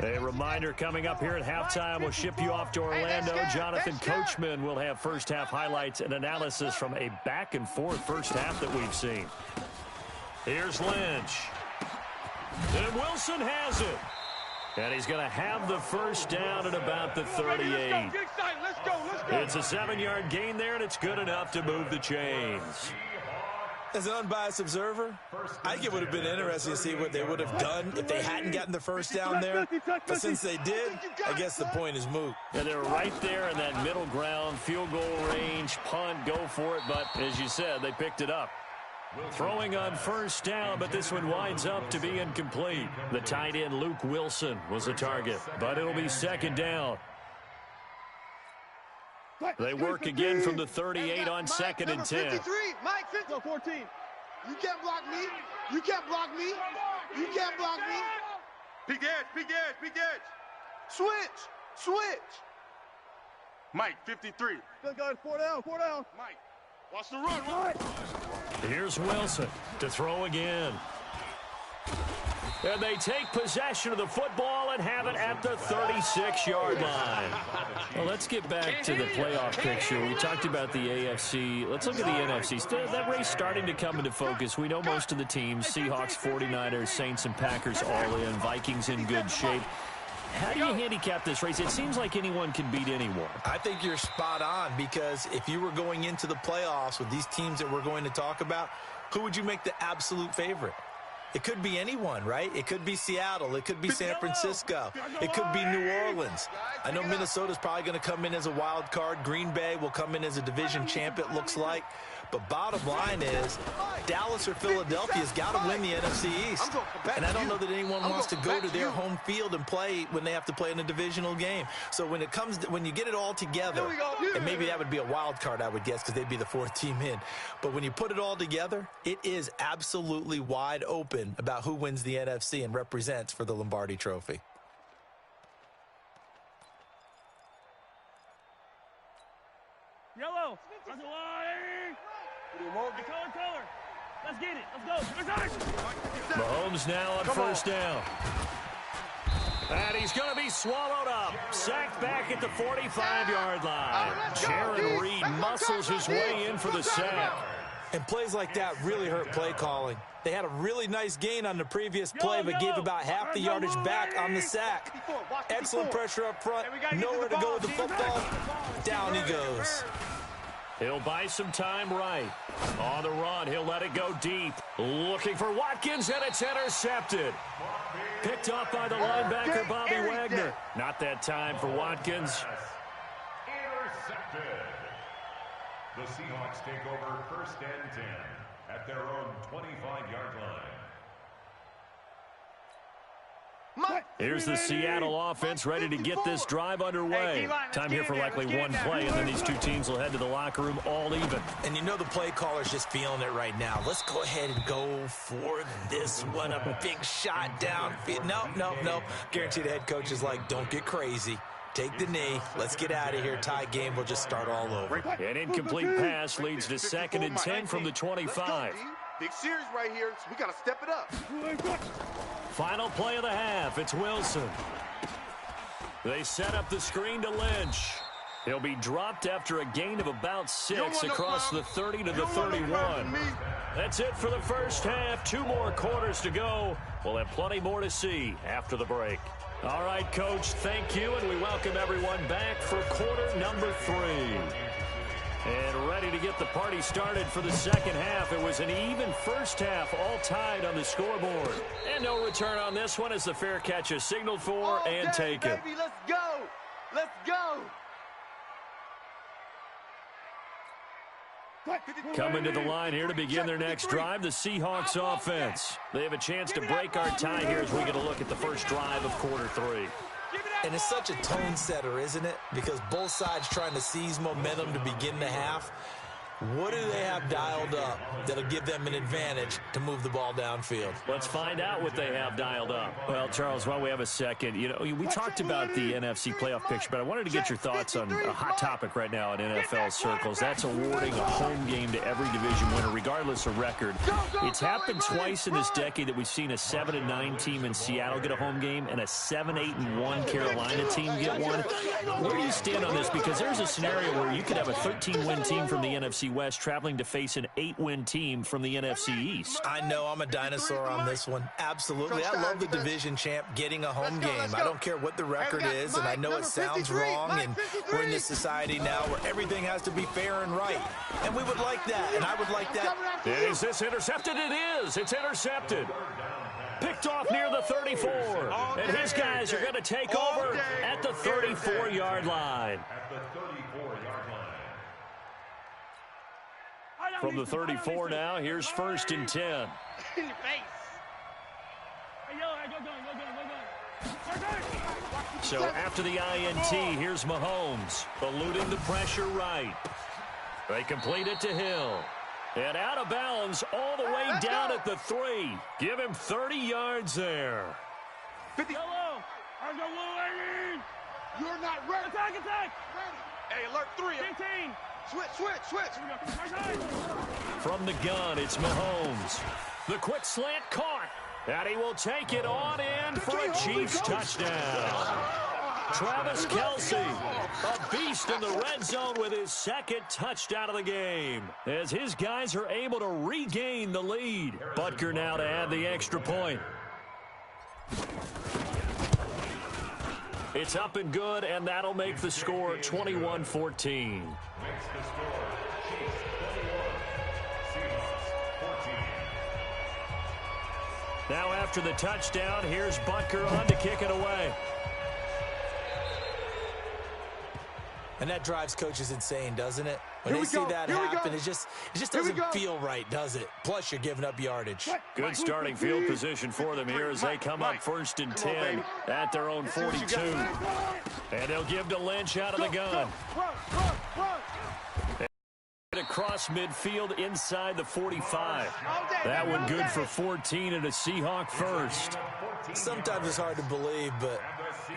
Speaker 1: A reminder coming up here at halftime. We'll ship you off to Orlando. Jonathan Coachman will have first half highlights and analysis from a back and forth first half that we've seen. Here's Lynch. And Wilson has it. And he's going to have the first down at about the 38. It's a 7-yard gain there, and it's good enough to move the chains.
Speaker 5: As an unbiased observer, I think it would have been interesting to see what they would have done if they hadn't gotten the first down there. But since they did, I guess the point is moot.
Speaker 1: Yeah, they're right there in that middle ground, field goal range, punt, go for it. But as you said, they picked it up. Throwing on first down, but this one winds up to be incomplete. The tight end, Luke Wilson, was the target, but it'll be second down. They work again from the 38 on second and 10.
Speaker 4: 53, Mike, 14. You can't block me. You can't block me. You can't block me.
Speaker 3: Big edge, big edge, big edge. Switch. Mike, 53.
Speaker 4: Good guys, 4 down.
Speaker 3: Mike, watch the run.
Speaker 1: Here's Wilson to throw again. And they take possession of the football and have it at the 36-yard line. Well, let's get back to the playoff picture. We talked about the AFC. Let's look at the NFC. That race starting to come into focus. We know most of the teams, Seahawks, 49ers, Saints, and Packers all in. Vikings in good shape. How do you handicap this race? It seems like anyone can beat anyone.
Speaker 5: I think you're spot on, because if you were going into the playoffs with these teams that we're going to talk about, who would you make the absolute favorite? It could be anyone, right? It could be Seattle. It could be San Francisco. It could be New Orleans. I know Minnesota's probably going to come in as a wild card. Green Bay will come in as a division champ, it looks like. But bottom line is, Dallas or Philadelphia's got to win the NFC East. And I don't know that anyone wants to go to their home field and play when they have to play in a divisional game. So when it comes to, when you get it all together, and maybe that would be a wild card, I would guess, because they'd be the 4th team in. But when you put it all together, it is absolutely wide open about who wins the NFC and represents for the Lombardi Trophy.
Speaker 3: Yellow. Color. Let's get it. Let's go.
Speaker 1: Mahomes now on first down. And he's going to be swallowed up. Sacked back at the 45-yard line. Jaron Reed muscles his way in for the sack.
Speaker 5: And plays like that really hurt play calling. They had a really nice gain on the previous play, but gave about half the yardage back on the sack. Excellent pressure up front. Nowhere to go with the football. Down he goes.
Speaker 1: He'll buy some time right. On the run, he'll let it go deep. Looking for Watkins, and it's intercepted. Picked up by the linebacker, Bobby Wagner. Not that time for Watkins.
Speaker 2: Intercepted. The Seahawks take over first and 10 at their own 25-yard line.
Speaker 1: Here's the Seattle offense ready to get this drive underway. Time here for likely one play, and then these two teams will head to the locker room all even.
Speaker 5: And you know the play caller's just feeling it right now. Let's go ahead and go for this one. A big shot downfield. No. Guarantee the head coach is like, don't get crazy. Take the knee. Let's get out of here. Tie game. We'll just start all over.
Speaker 1: An incomplete pass leads to 2nd and 10 from the 25.
Speaker 3: Big series right here, so we got to step it up.
Speaker 1: Final play of the half. It's Wilson. They set up the screen to Lynch. He'll be dropped after a gain of about 6 across the 30 to the 31. That's it for the first half. 2 more quarters to go. We'll have plenty more to see after the break. All right, Coach, thank you, and we welcome everyone back for quarter number 3. And ready to get the party started for the second half. It was an even first half, all tied on the scoreboard. And no return on this one as the fair catch is signaled for and taken.
Speaker 3: Baby, let's go. Let's go.
Speaker 1: Coming to the line here to begin their next drive, the Seahawks offense. They have a chance to break our tie here as we get a look at the first drive of quarter 3.
Speaker 5: And it's such a tone setter, isn't it? Because both sides trying to seize momentum to begin the half. What do they have dialed up that'll give them an advantage to move the ball downfield?
Speaker 1: Let's find out what they have dialed up. Well, Charles, while we have a second, you know, we talked about the NFC playoff picture, but I wanted to get your thoughts on a hot topic right now in NFL circles. That's awarding a home game to every division winner, regardless of record. It's happened twice in this decade that we've seen a 7-9 team in Seattle get a home game and a 7-8-1 Carolina team get one. Where do you stand on this? Because there's a scenario where you could have a 13-win team from the NFC West traveling to face an 8-win team from the NFC East.
Speaker 5: I know I'm a dinosaur on this one. Absolutely. I love the division champ getting a home game. I don't care what the record is, and I know it sounds wrong, and we're in this society now where everything has to be fair and right. And we would like that, and I would like that.
Speaker 1: Is this intercepted? It is. It's intercepted. Picked off near the 34. And his guys are going to take over at the 34-yard line. From the 34 now, here's 1st and 10.
Speaker 3: In your face.
Speaker 1: So after the INT, here's Mahomes, eluding the pressure right. They complete it to Hill. And out of bounds all the way down at the 3. Give him 30 yards there.
Speaker 3: 50.
Speaker 4: You're not ready.
Speaker 3: Attack.
Speaker 4: Ready.
Speaker 3: Hey, alert 3. 15.
Speaker 4: Switch.
Speaker 1: From the gun, it's Mahomes. The quick slant caught. And he will take it on in for a Chiefs touchdown. Travis Kelce, a beast in the red zone with his second touchdown of the game, as his guys are able to regain the lead. Butker now to add the extra point. It's up and good, and that'll make the score 21-14. Now after the touchdown, here's Butker on to kick it away.
Speaker 5: And that drives coaches insane, doesn't it? When they see that happen, it just doesn't feel right, does it? Plus, you're giving up yardage.
Speaker 1: Good starting field position for them here as they come up 1st and 10 at their own 42. And they'll give to Lynch out of the gun. Across midfield inside the 45. That one good for 14 and a Seahawk first.
Speaker 5: Sometimes it's hard to believe, but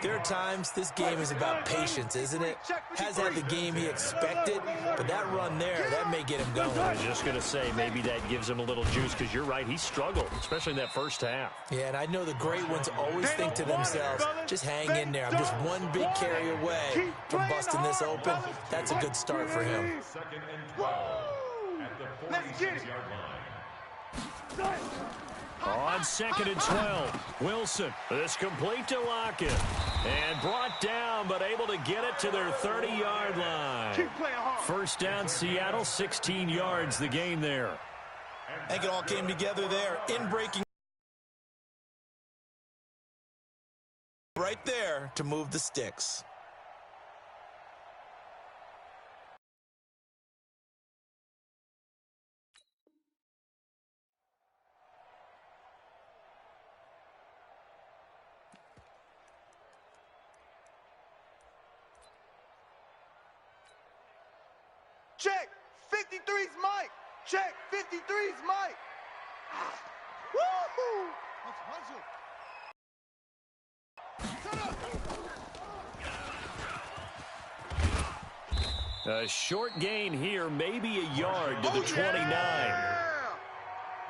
Speaker 5: there are times this game is about patience, isn't it? Hasn't had the game he expected, but that run there, that may get him going.
Speaker 1: I was just going to say, maybe that gives him a little juice, because you're right, he struggled, especially in that first half.
Speaker 5: Yeah, and I know the great ones always think to themselves, just hang in there. I'm just one big carry away from busting this open. That's a good start for him.
Speaker 2: 2nd and 12 at the 46-yard line.
Speaker 1: On 2nd and 12, Wilson. This complete to Lockett. And brought down, but able to get it to their 30-yard line. First down, Seattle, 16 yards the game there.
Speaker 5: I think it all came together there. In breaking right there to move the sticks.
Speaker 3: Check. 53's Mike. Check. 53's Mike. Woo-hoo.
Speaker 1: A short gain here, maybe a yard to the 29.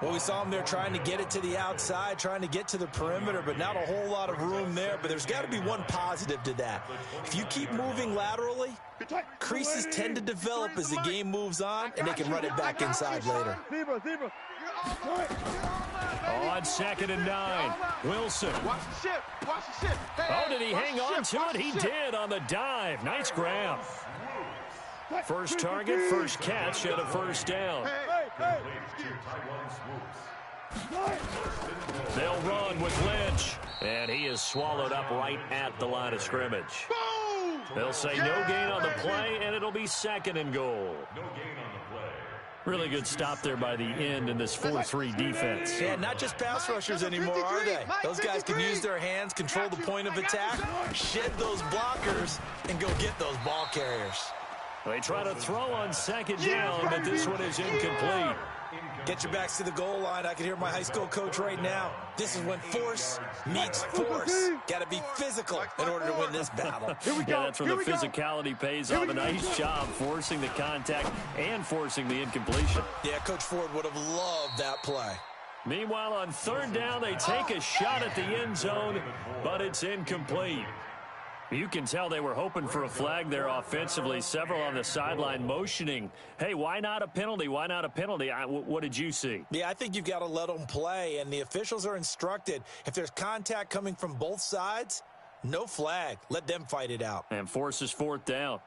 Speaker 5: Well, we saw him there trying to get it to the outside, trying to get to the perimeter, but not a whole lot of room there. But there's got to be one positive to that. If you keep moving laterally, creases tend to develop as the game moves on, and they can run it back inside later.
Speaker 1: On 2nd and 9, Wilson.
Speaker 4: Watch the ship. Watch the ship.
Speaker 1: Oh, did he hang on to it? He did on the dive. Nice grab. First target, first catch, and a first down. They'll run with Lynch, and he is swallowed up right at the line of scrimmage. They'll say no gain on the play, and it'll be 2nd and goal. Really good stop there by the end in this 4-3 defense.
Speaker 5: Yeah, not just pass rushers anymore, are they? Those guys can use their hands, control the point of attack, shed those blockers, and go get those ball carriers.
Speaker 1: They try to throw on 2nd down, but this one is incomplete.
Speaker 5: Get your backs to the goal line. I can hear my high school coach right now. This is when force meets force. Got to be physical in order to win this battle.
Speaker 1: Yeah, that's where the physicality pays off. A nice job forcing the contact and forcing the incompletion.
Speaker 5: Yeah, Coach Ford would have loved that play.
Speaker 1: Meanwhile, on 3rd down, they take a shot at the end zone, but it's incomplete. You can tell they were hoping for a flag there offensively. Several on the sideline motioning, hey, why not a penalty? Why not a penalty? What did you see?
Speaker 5: Yeah, I think you've got to let them play, and the officials are instructed. If there's contact coming from both sides, no flag. Let them fight it out.
Speaker 1: And forces 4th down.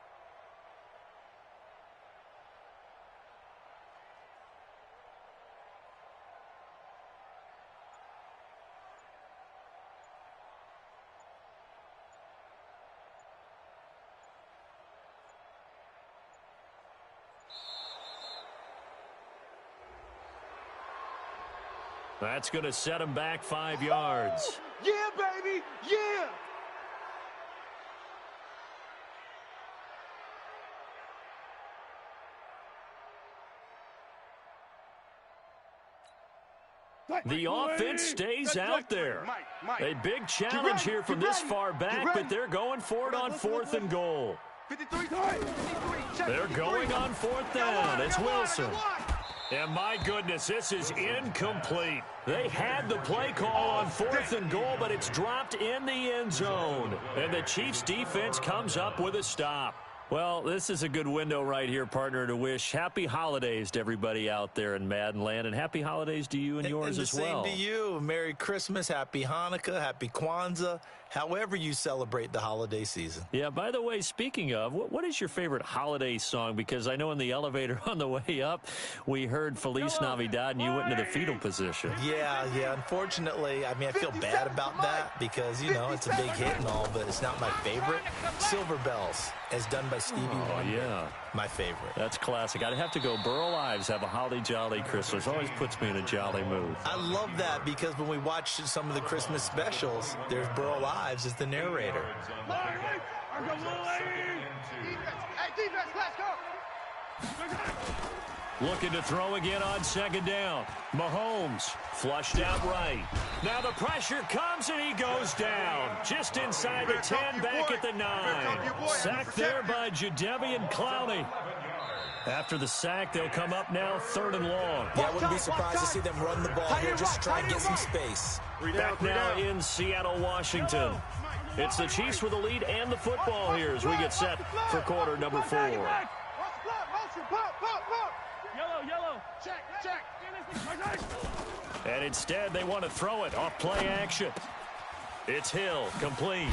Speaker 1: That's going to set him back 5 yards.
Speaker 4: Yeah, baby. Yeah.
Speaker 1: The offense stays out there. A big challenge here from this far back, but they're going for it on 4th and goal. They're going on 4th down. It's Wilson. And my goodness, this is incomplete. They had the play call on 4th and goal, but it's dropped in the end zone. And the Chiefs defense comes up with a stop. Well, this is a good window right here, partner, to wish happy holidays to everybody out there in Madden land, and happy holidays to you and yours as well.
Speaker 5: Same to you. Merry Christmas, happy Hanukkah, happy Kwanzaa, however you celebrate the holiday season.
Speaker 1: Yeah, by the way, speaking of, what is your favorite holiday song? Because I know in the elevator on the way up, we heard Feliz Navidad, and you went into the fetal position.
Speaker 5: Yeah, unfortunately, I mean, I feel bad about that because, you know, it's a big hit and all, but it's not my favorite. Silver Bells, as done by Stevie Wonder.
Speaker 1: Yeah.
Speaker 5: My favorite.
Speaker 1: That's classic. I'd have to go Burl Ives, Have a Holly Jolly Christmas. Always puts me in a jolly mood.
Speaker 5: I love that because when we watch some of the Christmas specials, there's Burl Ives as the narrator.
Speaker 4: Defense, let's go.
Speaker 1: Looking to throw again on 2nd down. Mahomes flushed out right. Now the pressure comes and he goes down. Just inside the 10, back at the 9. Sacked there by Jadeveon Clowney. After the sack, they'll come up now 3rd and long.
Speaker 5: Yeah, I wouldn't be surprised to see them run the ball here just to try and get some space.
Speaker 1: Back now in Seattle, Washington. It's the Chiefs with the lead and the football here as we get set for quarter number 4.
Speaker 3: Yellow.
Speaker 4: Check.
Speaker 1: And instead, they want to throw it off play action. It's Hill, complete.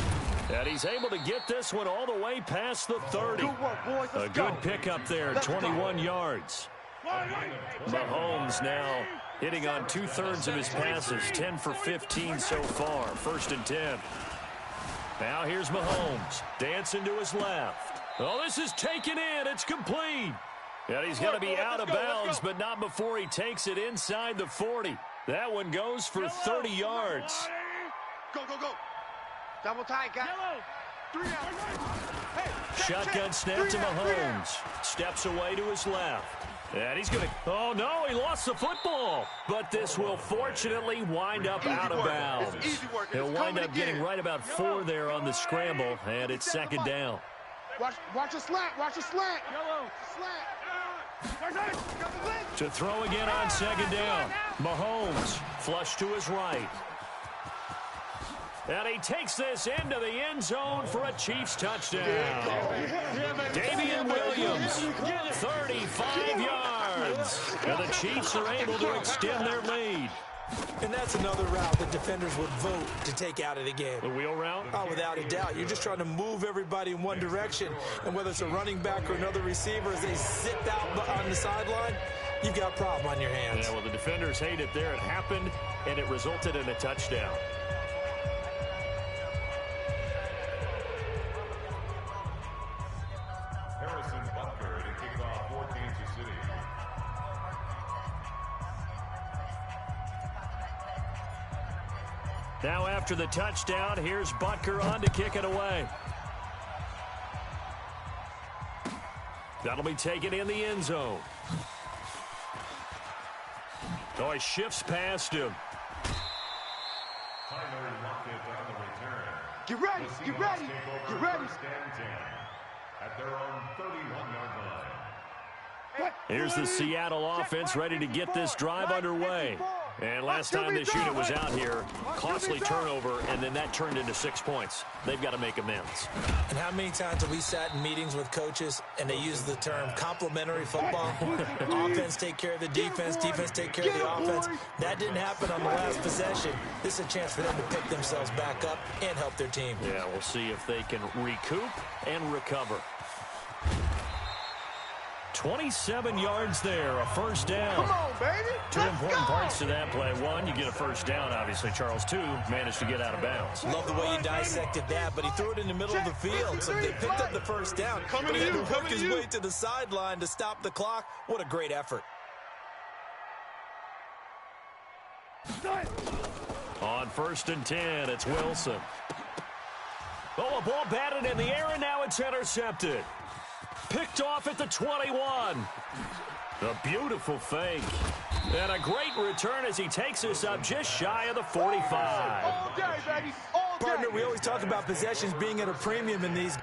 Speaker 1: And he's able to get this one all the way past the 30.
Speaker 4: Good work, boys.
Speaker 1: A good pickup there, 21 yards. Mahomes now hitting on 2/3 of his passes, 10 for 15 so far, 1st and 10. Now here's Mahomes, dancing to his left. Oh, this is taken in. It's complete. And he's going to be out of bounds, but not before he takes it inside the 40. That one goes for 30 yards.
Speaker 4: Go. Double tight, guys. 3 out.
Speaker 1: Shotgun snap to Mahomes. Steps away to his left. And he's going to... Oh, no, he lost the football. But this will fortunately wind up out of bounds. He'll wind up getting right about 4 there on the scramble, and it's 2nd down.
Speaker 4: Watch a slant.
Speaker 3: Yellow.
Speaker 4: Slant.
Speaker 1: To throw again on 2nd down. Mahomes, flush to his right. And he takes this into the end zone for a Chiefs touchdown. Damian Williams, 35 yards. And the Chiefs are able to extend their lead.
Speaker 5: And that's another route that defenders would vote to take out of the game.
Speaker 1: The wheel route?
Speaker 5: Oh, without a doubt. You're just trying to move everybody in one direction. And whether it's a running back or another receiver, as they zip out on the sideline, you've got a problem on your hands.
Speaker 1: Yeah, well, the defenders hate it there. It happened, and it resulted in a touchdown. Now after the touchdown, here's Butker on to kick it away. That'll be taken in the end zone. Oh, he shifts past him.
Speaker 4: Get ready, get ready, get ready.
Speaker 2: First and 10 at their own 31-yard line.
Speaker 1: Here's the Seattle offense ready to get this drive underway. And last time this unit was out here, costly turnover, and then that turned into 6 points. They've got to make amends.
Speaker 5: And how many times have we sat in meetings with coaches and they use the term complementary football? Offense take care of the defense, defense take care of the offense. That didn't happen on the last possession. This is a chance for them to pick themselves back up and help their team.
Speaker 1: Yeah, we'll see if they can recoup and recover. 27 yards there, a first down.
Speaker 4: Come on, baby.
Speaker 1: Two important parts to that play. One, you get a first down, obviously. Charles, two, managed to get out of bounds.
Speaker 5: Love the way you dissected that, but he threw it in the middle of the field. So they picked up the first down, but he had to work his way to the sideline to stop the clock. What a great effort.
Speaker 1: On 1st and 10, it's Wilson. Oh, a ball batted in the air, and now it's intercepted. Picked off at the 21. A beautiful fake. And a great return as he takes us up just shy of the 45.
Speaker 4: All day, baby. All day.
Speaker 5: Partner, we always talk about possessions being at a premium in these